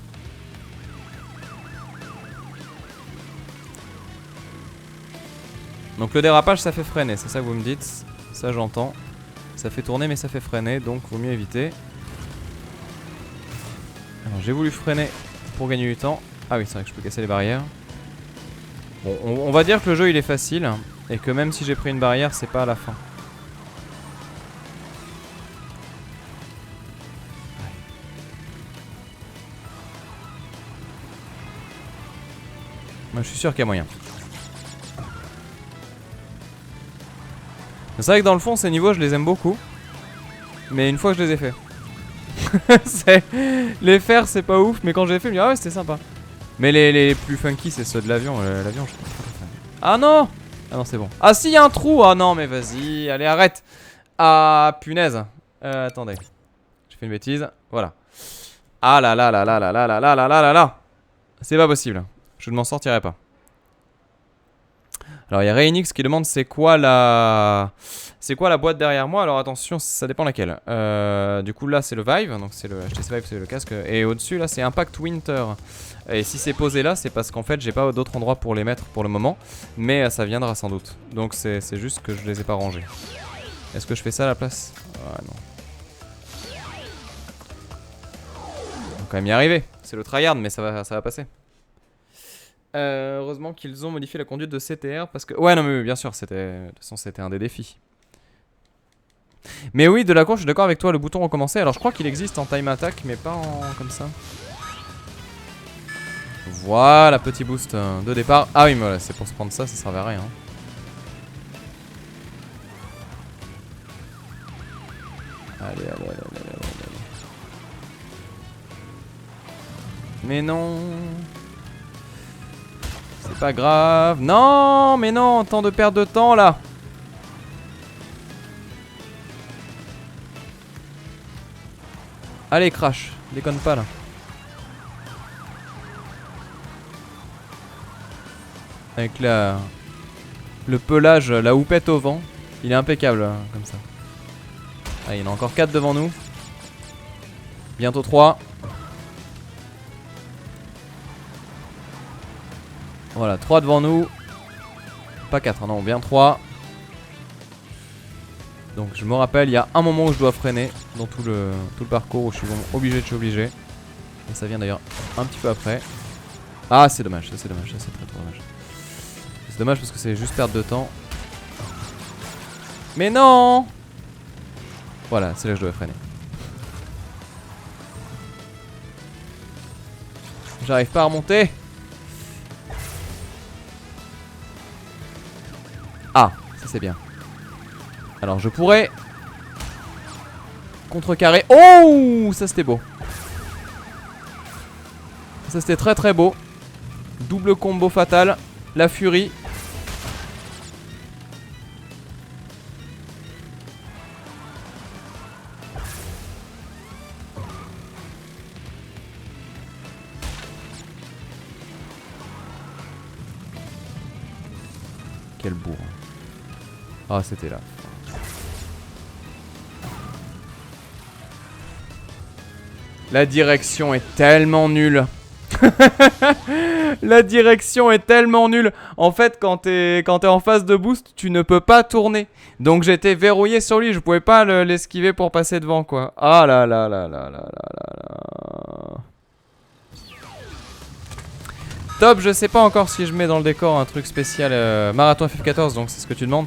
Donc le dérapage, ça fait freiner, c'est ça que vous me dites. Ça, j'entends. Ça fait tourner, mais ça fait freiner, donc vaut mieux éviter. Alors, j'ai voulu freiner pour gagner du temps. Ah oui, c'est vrai que je peux casser les barrières. Bon, on va dire que le jeu, il est facile. Et que même si j'ai pris une barrière, c'est pas à la fin. Moi, je suis sûr qu'il y a moyen. C'est vrai que dans le fond, ces niveaux, je les aime beaucoup. Mais une fois que je les ai faits. Les faire, c'est pas ouf. Mais quand je les ai fait, je me dis, ah ouais, c'était sympa. Mais les plus funky, c'est ceux de l'avion. L'avion, je trouve pas très fan. Ah non! Ah non, c'est bon. Ah si, il y a un trou! Ah non, mais vas-y, allez, arrête! Ah, punaise! Attendez. J'ai fait une bêtise. Voilà. Ah là là là là là là là là là là là là! C'est pas possible. Je ne m'en sortirai pas. Alors il y a Rainix qui demande c'est quoi la boîte derrière moi. Alors attention, ça dépend laquelle. Du coup là c'est le Vive, donc c'est le HTC Vive, c'est le casque. Et au-dessus là c'est Impact Winter. Et si c'est posé là, c'est parce qu'en fait j'ai pas d'autre endroit pour les mettre pour le moment. Mais ça viendra sans doute. Donc c'est juste que je les ai pas rangés. Est-ce que je fais ça à la place? Ah non. On va quand même y arriver. C'est le tryhard mais ça va passer. Heureusement qu'ils ont modifié la conduite de CTR parce que... Ouais non mais bien sûr, de toute façon c'était un des défis. Mais oui, de la course, je suis d'accord avec toi, le bouton recommencer. Alors je crois qu'il existe en time attack mais pas en... comme ça. Voilà, petit boost de départ. Ah oui mais voilà, c'est pour se prendre ça, ça servait à rien. Allez. Mais non. C'est pas grave. Non, mais non, tant de perte de temps là. Allez, crash. Déconne pas là. Avec le pelage, la houppette au vent. Il est impeccable hein, comme ça. Ah, il y en a encore 4 devant nous. Bientôt 3. Voilà, 3 devant nous. Pas 4, non, bien 3. Donc je me rappelle, il y a un moment où je dois freiner dans tout le parcours où je suis obligé. Et ça vient d'ailleurs un petit peu après. Ah, c'est dommage, ça c'est dommage, ça c'est très trop dommage. C'est dommage parce que c'est juste perte de temps. Mais non! Voilà, c'est là que je dois freiner. J'arrive pas à remonter. Ah, ça c'est bien. Alors je pourrais contrecarrer. Oh, ça c'était beau. Ça c'était très très beau. Double combo fatal. La furie. Quel bourre. Ah, c'était là. La direction est tellement nulle. La direction est tellement nulle. En fait, quand t'es en phase de boost, tu ne peux pas tourner. Donc j'étais verrouillé sur lui, je pouvais pas l'esquiver pour passer devant, quoi. Ah là là là là là là là là. Top, je sais pas encore si je mets dans le décor un truc spécial marathon FF14, donc c'est ce que tu demandes.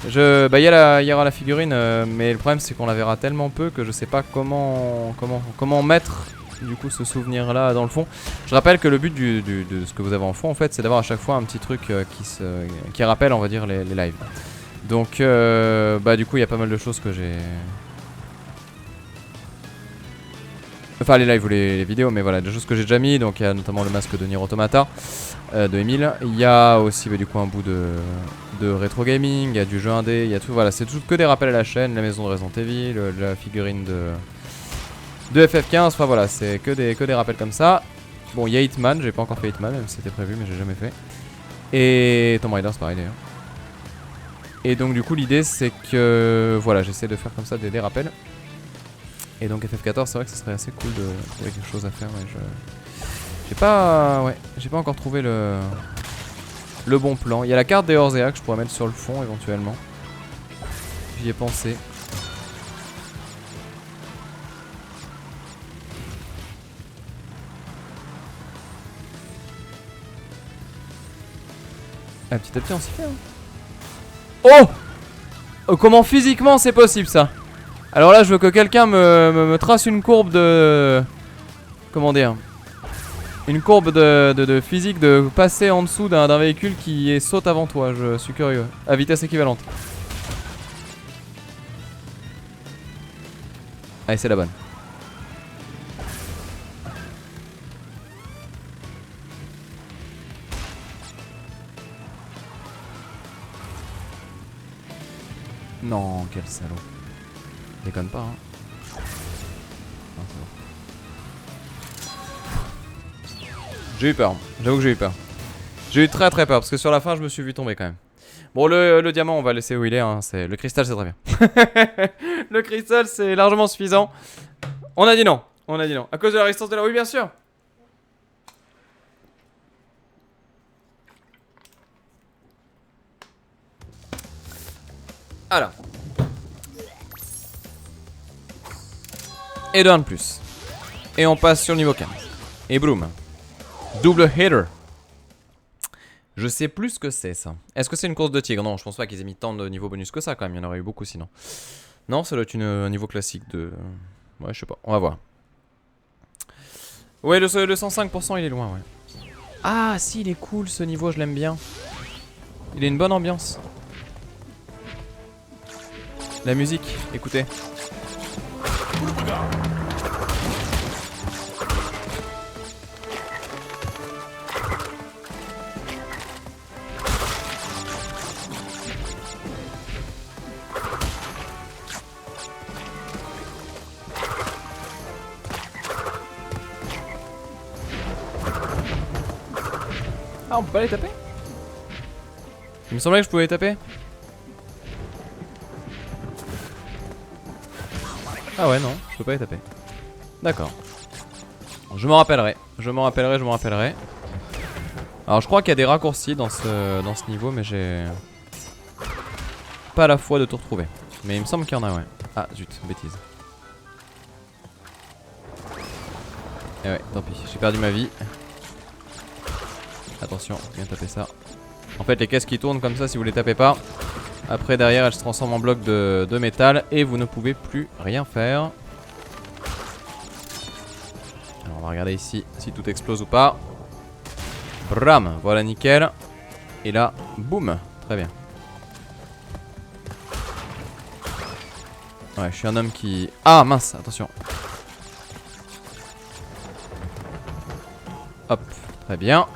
Bah y aura la figurine, mais le problème c'est qu'on la verra tellement peu que je sais pas comment mettre du coup ce souvenir là dans le fond. Je rappelle que le but de ce que vous avez en fond en fait, c'est d'avoir à chaque fois un petit truc qui rappelle, on va dire, les lives. Donc bah du coup il y a pas mal de choses que j'ai... Enfin les lives ou les vidéos, mais voilà, des choses que j'ai déjà mis. Donc il y a notamment le masque de Nier Automata de Emile. Il y a aussi bah, du coup un bout de rétro gaming, il y a du jeu indé, il y a tout, voilà, c'est tout que des rappels à la chaîne, la maison de Resident Evil, la figurine de FF15, enfin voilà, c'est que des rappels comme ça. Bon, il y a Hitman, j'ai pas encore fait Hitman, même si c'était prévu, mais j'ai jamais fait. Et Tomb Raider, c'est pareil d'ailleurs. Et donc du coup l'idée c'est que voilà, j'essaie de faire comme ça des rappels. Et donc FF14, c'est vrai que ce serait assez cool de trouver quelque chose à faire. J'ai pas encore trouvé le bon plan. Il y a la carte des Orzea que je pourrais mettre sur le fond éventuellement. J'y ai pensé. Ah, petit à petit on s'y fait hein. Oh, comment physiquement c'est possible ça? Alors là je veux que quelqu'un me trace une courbe de... Comment dire? Une courbe de physique de passer en dessous d'un véhicule qui saute avant toi, je suis curieux. À vitesse équivalente. Allez, c'est la bonne. Non, quel salaud. Déconne pas, hein. Non, c'est bon. J'ai eu peur, j'avoue que j'ai eu peur. J'ai eu très très peur parce que sur la fin je me suis vu tomber quand même. Bon, le diamant on va laisser où il est, hein. Le cristal c'est très bien. Le cristal c'est largement suffisant. On a dit non, on a dit non. À cause de la résistance de la... Oui bien sûr. Alors. Et de 1 de plus. Et on passe sur le niveau 15. Et boum. Double hitter. Je sais plus ce que c'est ça. Est-ce que c'est une course de tigre? Non, je pense pas qu'ils aient mis tant de niveaux bonus que ça quand même. Il y en aurait eu beaucoup sinon. Non, ça doit être un niveau classique de... Ouais, je sais pas. On va voir. Ouais, le 105% il est loin, ouais. Ah, si, il est cool ce niveau, je l'aime bien. Il a une bonne ambiance. La musique, écoutez. Ah, on peut pas les taper? Il me semblait que je pouvais les taper. Ah ouais, non, je peux pas les taper. D'accord. Je m'en rappellerai. Je m'en rappellerai, je m'en rappellerai. Alors je crois qu'il y a des raccourcis dans ce niveau, mais j'ai pas la foi de tout retrouver. Mais il me semble qu'il y en a, ouais. Ah zut, bêtise. Et ouais, tant pis, j'ai perdu ma vie. Attention, bien taper ça. En fait les caisses qui tournent comme ça, si vous les tapez pas, après derrière elles se transforment en blocs de métal et vous ne pouvez plus rien faire. Alors on va regarder ici si tout explose ou pas. Bram, voilà nickel. Et là, boum, très bien. Ouais, je suis un homme qui... Ah mince, attention. Hop, très bien.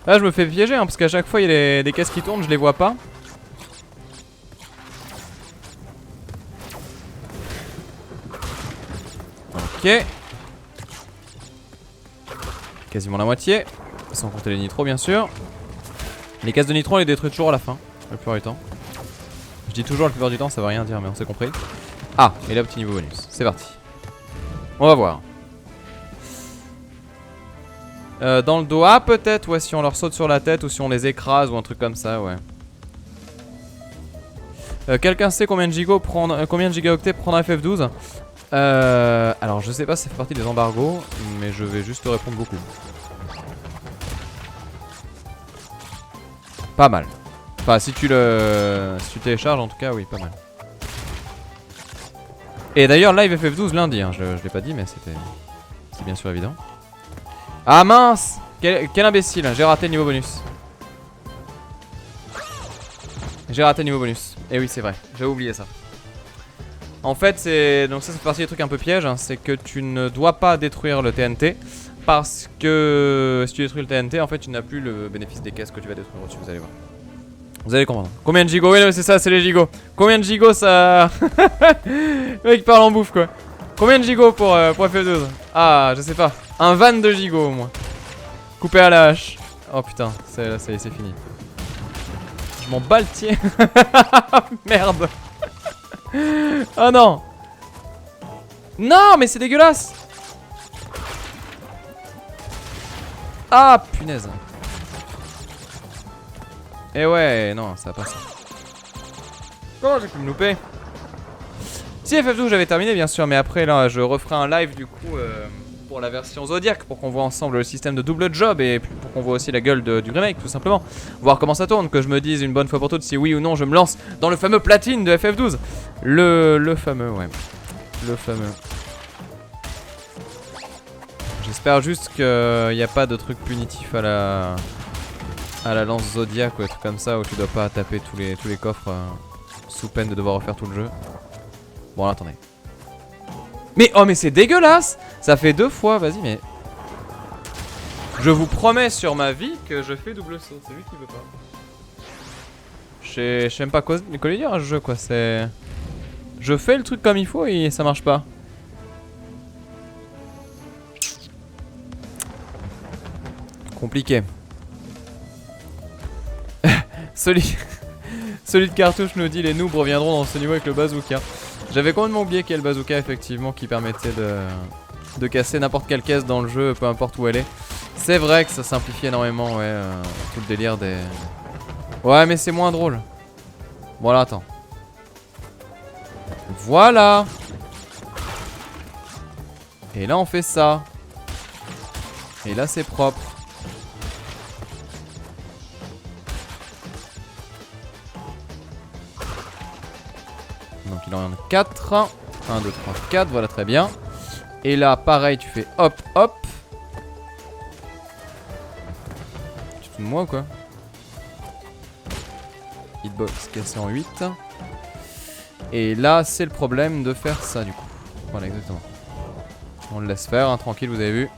Là je me fais piéger hein, parce qu'à chaque fois il y a des caisses qui tournent, je les vois pas. Ok. Quasiment la moitié. Sans compter les nitros bien sûr. Les caisses de nitro on les détruit toujours à la fin, la plupart du temps. Je dis toujours la plupart du temps, ça veut rien dire mais on s'est compris. Ah, et là petit niveau bonus, c'est parti. On va voir. Dans le dos, ah peut-être, ouais, si on leur saute sur la tête ou si on les écrase ou un truc comme ça, ouais. Quelqu'un sait combien de gigaoctets prendra FF12? Alors je sais pas si ça fait partie des embargos, mais je vais juste te répondre beaucoup. Pas mal. Enfin si tu télécharges en tout cas, oui, pas mal. Et d'ailleurs live FF12 lundi, hein, je l'ai pas dit mais c'est bien sûr évident. Ah mince, quel imbécile, j'ai raté le niveau bonus. J'ai raté le niveau bonus. Et oui c'est vrai, j'avais oublié ça. En fait c'est... Donc ça fait partie des trucs un peu pièges, hein, c'est que tu ne dois pas détruire le TNT. Parce que si tu détruis le TNT en fait tu n'as plus le bénéfice des caisses que tu vas détruire au-dessus, vous allez voir. Vous allez comprendre. Combien de gigots? Oui c'est ça, c'est les gigots. Combien de gigots ça... Le mec parle en bouffe quoi. Combien de gigots pour FF12? Ah je sais pas. Un van de gigots au moins. Coupé à la hache. Oh putain, là c'est fini. Je m'en bats le tiers. Merde. Oh non. Non mais c'est dégueulasse. Ah punaise. Eh ouais, non, ça passe. Comment j'ai pu me louper? Si FF12 j'avais terminé bien sûr, mais après là je referai un live du coup pour la version Zodiac, pour qu'on voit ensemble le système de double job et puis pour qu'on voit aussi la gueule du remake tout simplement. Voir comment ça tourne, que je me dise une bonne fois pour toutes si oui ou non je me lance dans le fameux platine de FF12. Le fameux, ouais. Le fameux. J'espère juste qu'il n'y a pas de truc punitif à la lance Zodiac ou un truc comme ça où tu dois pas taper tous les coffres sous peine de devoir refaire tout le jeu. Bon là, attendez. Mais oh mais c'est dégueulasse. Ça fait 2 fois, vas-y mais... Je vous promets sur ma vie que je fais double saut, c'est lui qui veut pas. Je sais même pas quoi lui dire à ce jeu quoi, c'est... Je fais le truc comme il faut et ça marche pas. Compliqué. Celui de cartouche nous dit les noobs reviendront dans ce niveau avec le bazooka. J'avais complètement oublié qu'il y a le bazooka effectivement qui permettait de casser n'importe quelle caisse dans le jeu, peu importe où elle est. C'est vrai que ça simplifie énormément, ouais, tout le délire des... Ouais mais c'est moins drôle. Bon là attends. Voilà. Et là on fait ça. Et là c'est propre. Donc il en a 4. 1, 2, 3, 4, voilà très bien. Et là pareil tu fais hop hop. Tu te fous de moi ou quoi? Hitbox cassé en 8. Et là c'est le problème de faire ça du coup. Voilà exactement. On le laisse faire, hein, tranquille, vous avez vu.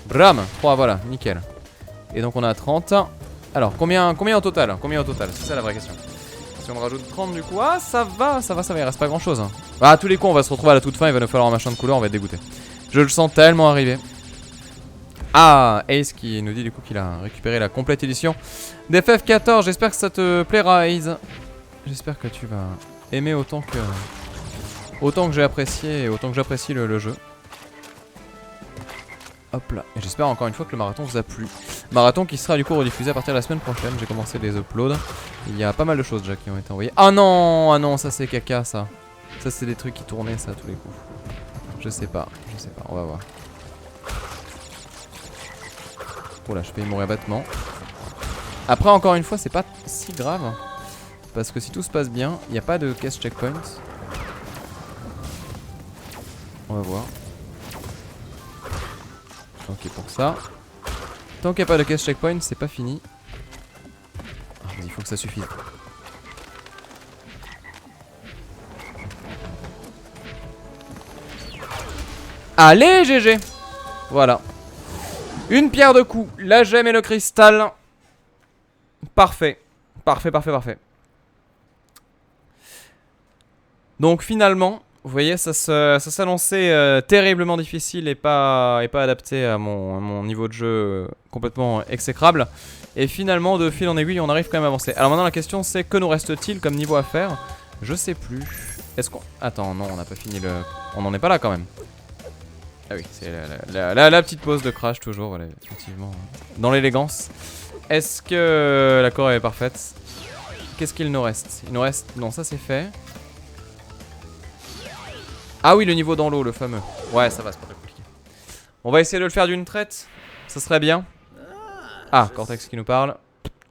Bram, 3, voilà, nickel. Et donc on a 30. Alors combien au total? Combien au total? C'est ça la vraie question. Si on rajoute 30 du coup, ah ça va, il reste pas grand chose hein. Bah à tous les coups on va se retrouver à la toute fin, il va nous falloir un machin de couleur, on va être dégoûté. Je le sens tellement arriver. Ah, Ace qui nous dit du coup qu'il a récupéré la complète édition d'FF14, j'espère que ça te plaira Ace. J'espère que tu vas aimer autant que j'ai apprécié et autant que j'apprécie le jeu. Hop là, et j'espère encore une fois que le marathon vous a plu. Marathon qui sera du coup rediffusé à partir de la semaine prochaine. J'ai commencé les uploads. Il y a pas mal de choses déjà qui ont été envoyées. Ah non, ça c'est caca ça. Ça c'est des trucs qui tournaient ça à tous les coups. Je sais pas, on va voir. Oh là, je vais mourir bêtement. Après encore une fois c'est pas si grave. Parce que si tout se passe bien, il n'y a pas de caisse checkpoint. On va voir. Ok pour ça. Tant qu'il n'y a pas de caisse checkpoint, c'est pas fini. Ah, il faut que ça suffise. Allez GG. Voilà. Une pierre de coups, la gemme et le cristal. Parfait. Parfait. Donc finalement... Vous voyez, ça s'annonçait terriblement difficile et pas adapté à mon niveau de jeu complètement exécrable. Et finalement, de fil en aiguille, on arrive quand même à avancer. Alors maintenant, la question c'est que nous reste-t-il comme niveau à faire? Je sais plus. Est-ce qu'on... Attends, non, on n'a pas fini le... On n'en est pas là quand même. Ah oui, c'est la petite pause de crash toujours, voilà, effectivement. Dans l'élégance. Est-ce que la Corée est parfaite? Qu'est-ce qu'il nous reste? Il nous reste... Non, ça c'est fait. Ah oui, le niveau dans l'eau, le fameux. Ouais, ça va, c'est pas très compliqué. On va essayer de le faire d'une traite. Ça serait bien. Ah, Cortex qui nous parle.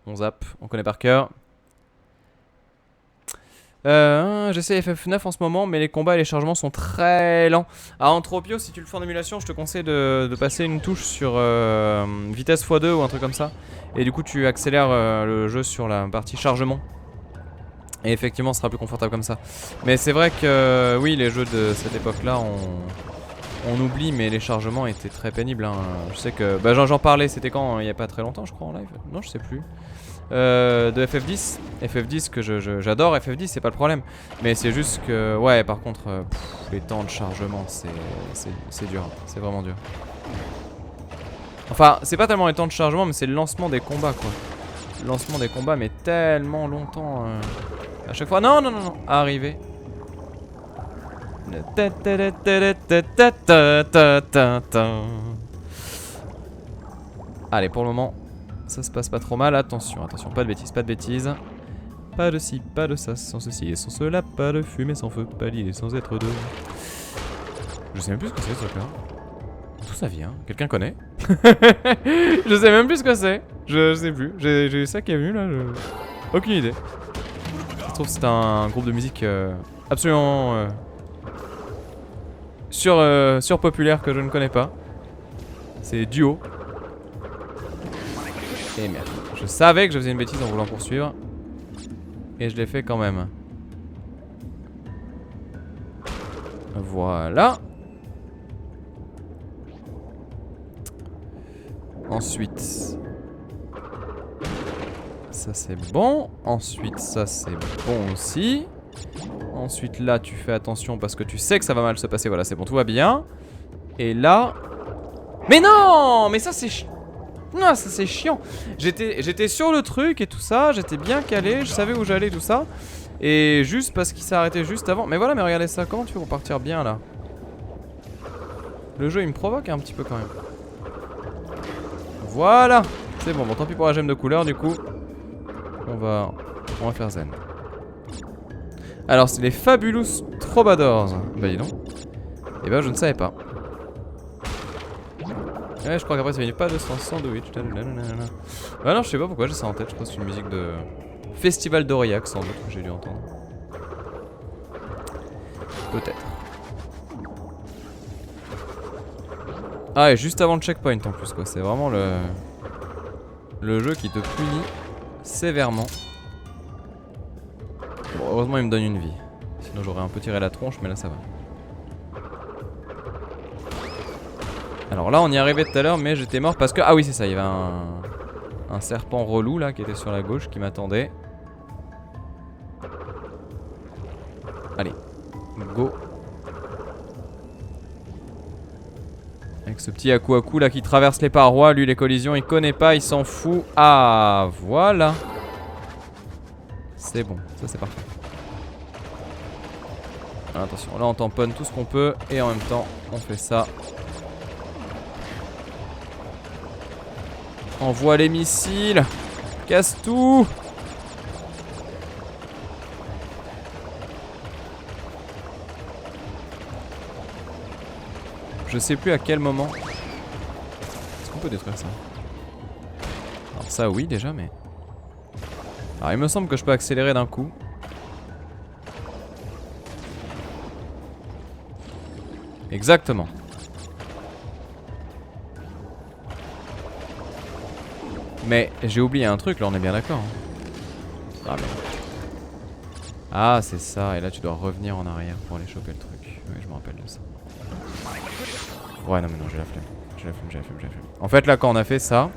On zappe, on connaît par cœur. J'essaie FF9 en ce moment, mais les combats et les chargements sont très lents. À Anthropio, si tu le fais en émulation, je te conseille de passer une touche sur vitesse x2 ou un truc comme ça. Et du coup, tu accélères le jeu sur la partie chargement. Et effectivement, ce sera plus confortable comme ça. Mais c'est vrai que oui, les jeux de cette époque-là, on oublie, mais les chargements étaient très pénibles. Hein. Je sais que... Bah, j'en parlais, c'était quand? Il n'y a pas très longtemps, je crois, en live. Non, je sais plus. De FF10. FF10 que j'adore, FF10 c'est pas le problème. Mais c'est juste que, ouais, par contre, les temps de chargement c'est dur, c'est vraiment dur. Enfin, c'est pas tellement les temps de chargement, mais c'est le lancement des combats quoi. Le lancement des combats, mais tellement longtemps. À chaque fois, non, arriver. Allez, pour le moment. Ça se passe pas trop mal, attention, attention, pas de bêtises, pas de bêtises. Pas de ci, pas de ça, sans ceci et sans cela, pas de fumée sans feu, pas l'idée sans être deux. Je sais même plus ce que c'est ce truc là. D'où ça vient? Quelqu'un connaît? Je sais même plus ce que c'est. Je sais plus, j'ai eu ça qui est venu là, aucune idée. Je trouve que c'est un groupe de musique absolument surpopulaire que je ne connais pas. C'est Duo. Et merde. Je savais que je faisais une bêtise en voulant poursuivre. Et je l'ai fait quand même. Voilà. Ensuite. Ça c'est bon. Ensuite ça c'est bon aussi. Ensuite là tu fais attention parce que tu sais que ça va mal se passer. Voilà c'est bon, tout va bien. Et là... Mais non! Mais ça c'est... Non, ça c'est chiant. J'étais sur le truc et tout ça, j'étais bien calé, je savais où j'allais tout ça. Et juste parce qu'il s'est arrêté juste avant. Mais voilà, mais regardez ça, comment tu veux repartir bien là? Le jeu il me provoque un petit peu quand même. Voilà. C'est bon, tant pis pour la gemme de couleur du coup. On va faire zen. Alors c'est les Fabulous Troubadours. Bah dis donc. Et bah je ne savais pas. Ouais, je crois qu'après ça vient pas de sandwich. Ah non, je sais pas pourquoi j'ai ça en tête. Je crois que c'est une musique de Festival d'Aurillac sans doute que j'ai dû entendre. Peut-être. Ah, et juste avant le checkpoint en plus, quoi. C'est vraiment le jeu qui te punit sévèrement. Bon, heureusement, il me donne une vie. Sinon, j'aurais un peu tiré la tronche, mais là, ça va. Alors là on y est arrivé tout à l'heure mais j'étais mort parce que... Ah oui c'est ça, il y avait un serpent relou là qui était sur la gauche qui m'attendait. Allez, go. Avec ce petit Aku là qui traverse les parois, lui les collisions il connaît pas, il s'en fout. Ah voilà. C'est bon, ça c'est parfait. Alors, attention, là on tamponne tout ce qu'on peut et en même temps on fait ça. Envoie les missiles. Casse tout. Je sais plus à quel moment. Est-ce qu'on peut détruire ça? Alors ça oui déjà mais... Alors il me semble que je peux accélérer d'un coup. Exactement. Mais j'ai oublié un truc, là on est bien d'accord. Hein. Ah merde. Ah c'est ça, et là tu dois revenir en arrière pour aller choper le truc. Oui je me rappelle de ça. Ouais non mais non j'ai la flemme. J'ai la flemme. En fait là quand on a fait ça,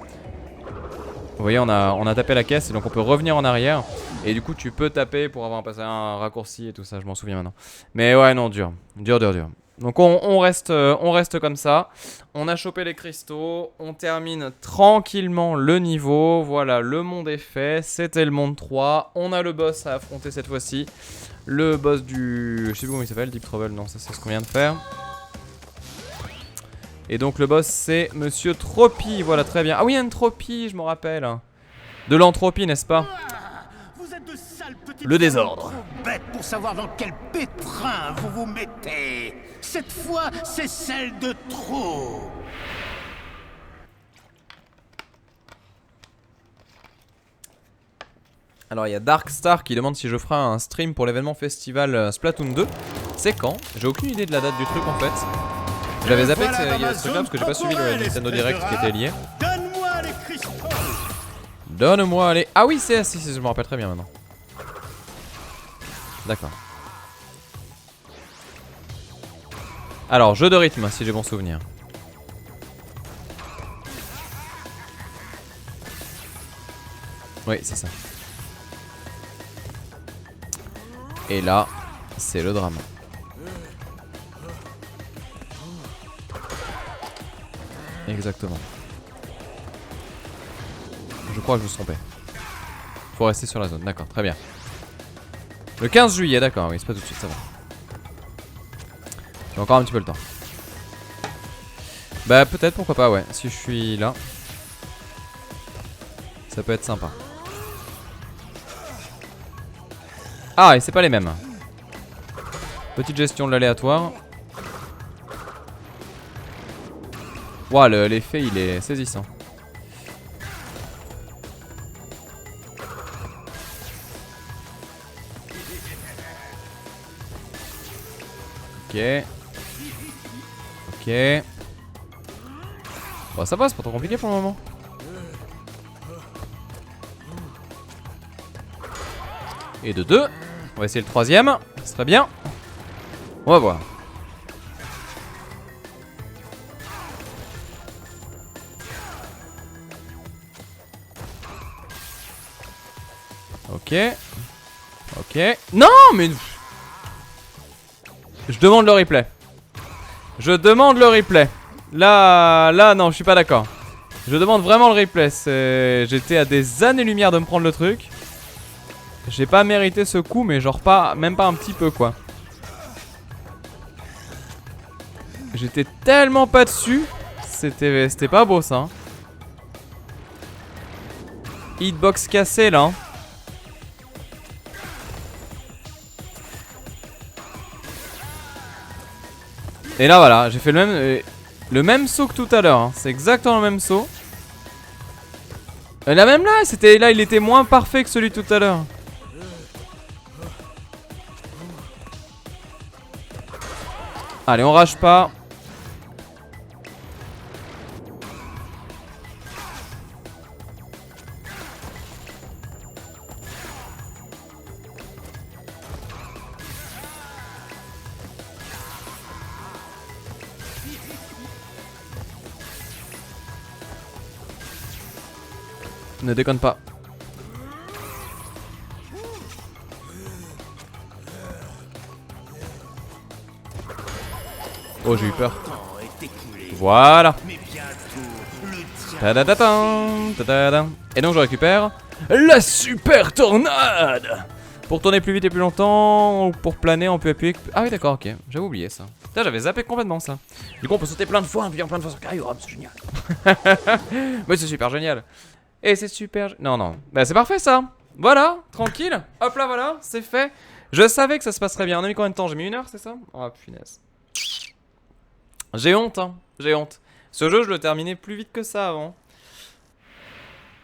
vous voyez on a tapé la caisse et donc on peut revenir en arrière. Et du coup tu peux taper pour avoir passé un raccourci et tout ça, je m'en souviens maintenant. Mais ouais non dur. Donc on reste comme ça. On a chopé les cristaux. On termine tranquillement le niveau. Voilà, le monde est fait. C'était le monde 3. On a le boss à affronter cette fois-ci. Le boss du... Je sais plus comment il s'appelle, Deep Trouble, non, ça c'est ce qu'on vient de faire. Et donc le boss c'est Monsieur Tropy, voilà très bien. Ah oui, Entropie, je me rappelle. De l'entropie, n'est-ce pas? Vous êtes de sales petites Le désordre. bêtes pour savoir dans quel pétrin vous vous mettez. Cette fois, c'est celle de trop. Alors il y a Darkstar qui demande si je ferai un stream pour l'événement festival Splatoon 2. C'est quand? J'ai aucune idée de la date du truc en fait. J'avais zappé qu'il y avait ce truc là parce que j'ai pas suivi le Nintendo Direct qui était lié. Donne-moi les cristaux. Donne-moi les... Ah oui c'est... Si, je me rappelle très bien maintenant. D'accord. Alors jeu de rythme si j'ai bon souvenir. Oui c'est ça. Et là, c'est le drame. Exactement. Je crois que je me suis trompé. Faut rester sur la zone, d'accord, très bien. Le 15 juillet, d'accord, oui, c'est pas tout de suite, ça va. J'ai encore un petit peu le temps. Bah peut-être, pourquoi pas, ouais, si je suis là. Ça peut être sympa. Ah, et c'est pas les mêmes. Petite gestion de l'aléatoire. Ouah, l'effet il est saisissant. Ok. Ok. Bon, ça va, c'est pas trop compliqué pour le moment. Et de 2. On va essayer le troisième. Ce serait bien. On va voir. Ok. Ok. Non, mais... Je demande le replay. Je demande le replay. Là, non, je suis pas d'accord. Je demande vraiment le replay. J'étais à des années-lumière de me prendre le truc. J'ai pas mérité ce coup, mais genre pas, même pas un petit peu quoi. J'étais tellement pas dessus. C'était pas beau ça. Hein. Hitbox cassé là. Hein. Et là voilà, j'ai fait le même saut que tout à l'heure. Hein. C'est exactement le même saut. Et là même là, il était moins parfait que celui de tout à l'heure. Allez, on rage pas. Ne déconne pas. Oh, j'ai eu peur. Voilà. Et donc je récupère la super tornade. Pour tourner plus vite et plus longtemps, ou pour planer on peut appuyer. Ah oui d'accord, ok, j'avais oublié ça. Putain, j'avais zappé complètement ça. Du coup on peut sauter plein de fois, en plein de fois sur Kyurem, c'est génial. Mais c'est super génial. Et c'est super... Non, non, bah c'est parfait ça. Voilà, tranquille. Hop là, voilà, c'est fait. Je savais que ça se passerait bien. On a mis combien de temps? J'ai mis 1 heure, c'est ça? Oh punaise. J'ai honte, hein, j'ai honte. Ce jeu, je le terminais plus vite que ça avant.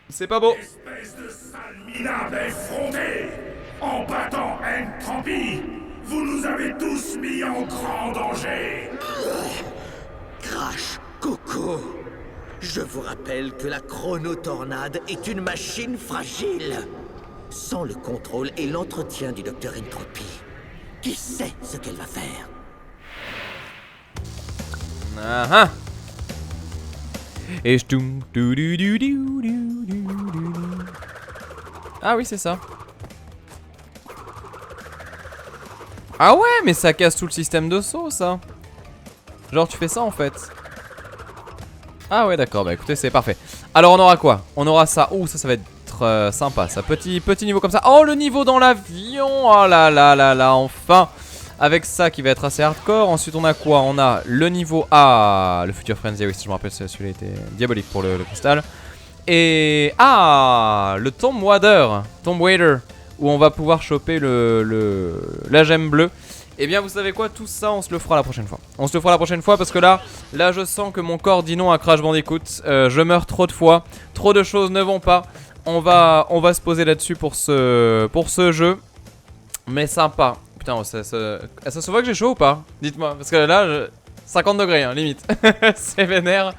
C'est pas beau. Espèce de sale minable effronté! En battant Entropie, vous nous avez tous mis en grand danger! Crash, Coco, je vous rappelle que la chronotornade est une machine fragile. Sans le contrôle et l'entretien du docteur Entropie, qui sait ce qu'elle va faire? Ah ah. Et je toum. Ah oui, c'est ça. Ah ouais, mais ça casse tout le système de saut, ça. Genre, tu fais ça en fait. Ah ouais, d'accord. Bah écoutez, c'est parfait. Alors, on aura quoi? On aura ça. Ouh, ça va être être sympa ça. Petit niveau comme ça. Oh, le niveau dans l'avion. Oh là là là là, enfin. Avec ça qui va être assez hardcore. Ensuite on a quoi? On a le niveau A. Le Future Frenzy, oui si je me rappelle, celui-là était diabolique pour le cristal. Et le Tomb Raider, où on va pouvoir choper la gemme bleue. Et bien vous savez quoi, tout ça on se le fera la prochaine fois. On se le fera la prochaine fois parce que là je sens que mon corps dit non à Crash Bandicoot. Je meurs trop de fois, trop de choses ne vont pas. On va se poser là-dessus pour ce jeu. Mais sympa. Putain, ça se voit que j'ai chaud ou pas? Dites-moi, parce que là 50 degrés hein, limite. C'est vénère.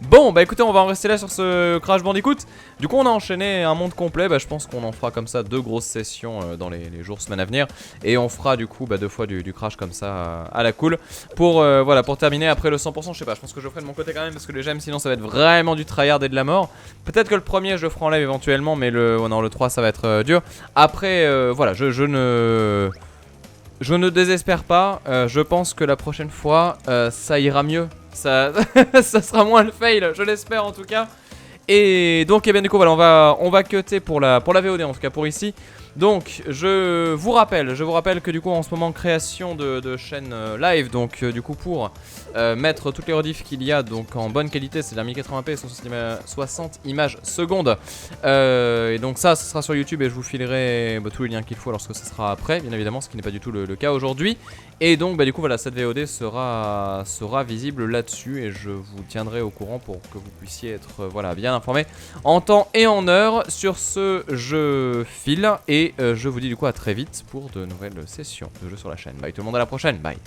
Bon, bah écoutez, on va en rester là sur ce Crash Bandicoot. Du coup, on a enchaîné un monde complet. Bah, je pense qu'on en fera comme ça 2 grosses sessions dans les jours, semaines à venir. Et on fera du coup 2 fois du Crash comme ça à la cool. Pour terminer après le 100%, je sais pas, je pense que je ferai de mon côté quand même parce que les gemmes, sinon ça va être vraiment du tryhard et de la mort. Peut-être que le premier, je le ferai en live éventuellement, mais le 3, ça va être dur. Après, voilà, je ne désespère pas. Je pense que la prochaine fois, ça ira mieux. Ça sera moins le fail, je l'espère en tout cas. Et donc, bien du coup, voilà, on va cutter pour la VOD, en tout cas pour ici. Donc, je vous rappelle que du coup, en ce moment, création de chaîne live. Donc, du coup, pour mettre toutes les rediffs qu'il y a donc en bonne qualité, c'est-à-dire 1080p, 60 images secondes. Et donc, ça sera sur YouTube et je vous filerai tous les liens qu'il faut lorsque ça sera prêt, bien évidemment, ce qui n'est pas du tout le cas aujourd'hui. Et donc, du coup, voilà, cette VOD sera visible là-dessus et je vous tiendrai au courant pour que vous puissiez être bien informé en temps et en heure. Sur ce, je file et je vous dis du coup à très vite pour de nouvelles sessions de jeux sur la chaîne. Bye tout le monde, à la prochaine, bye.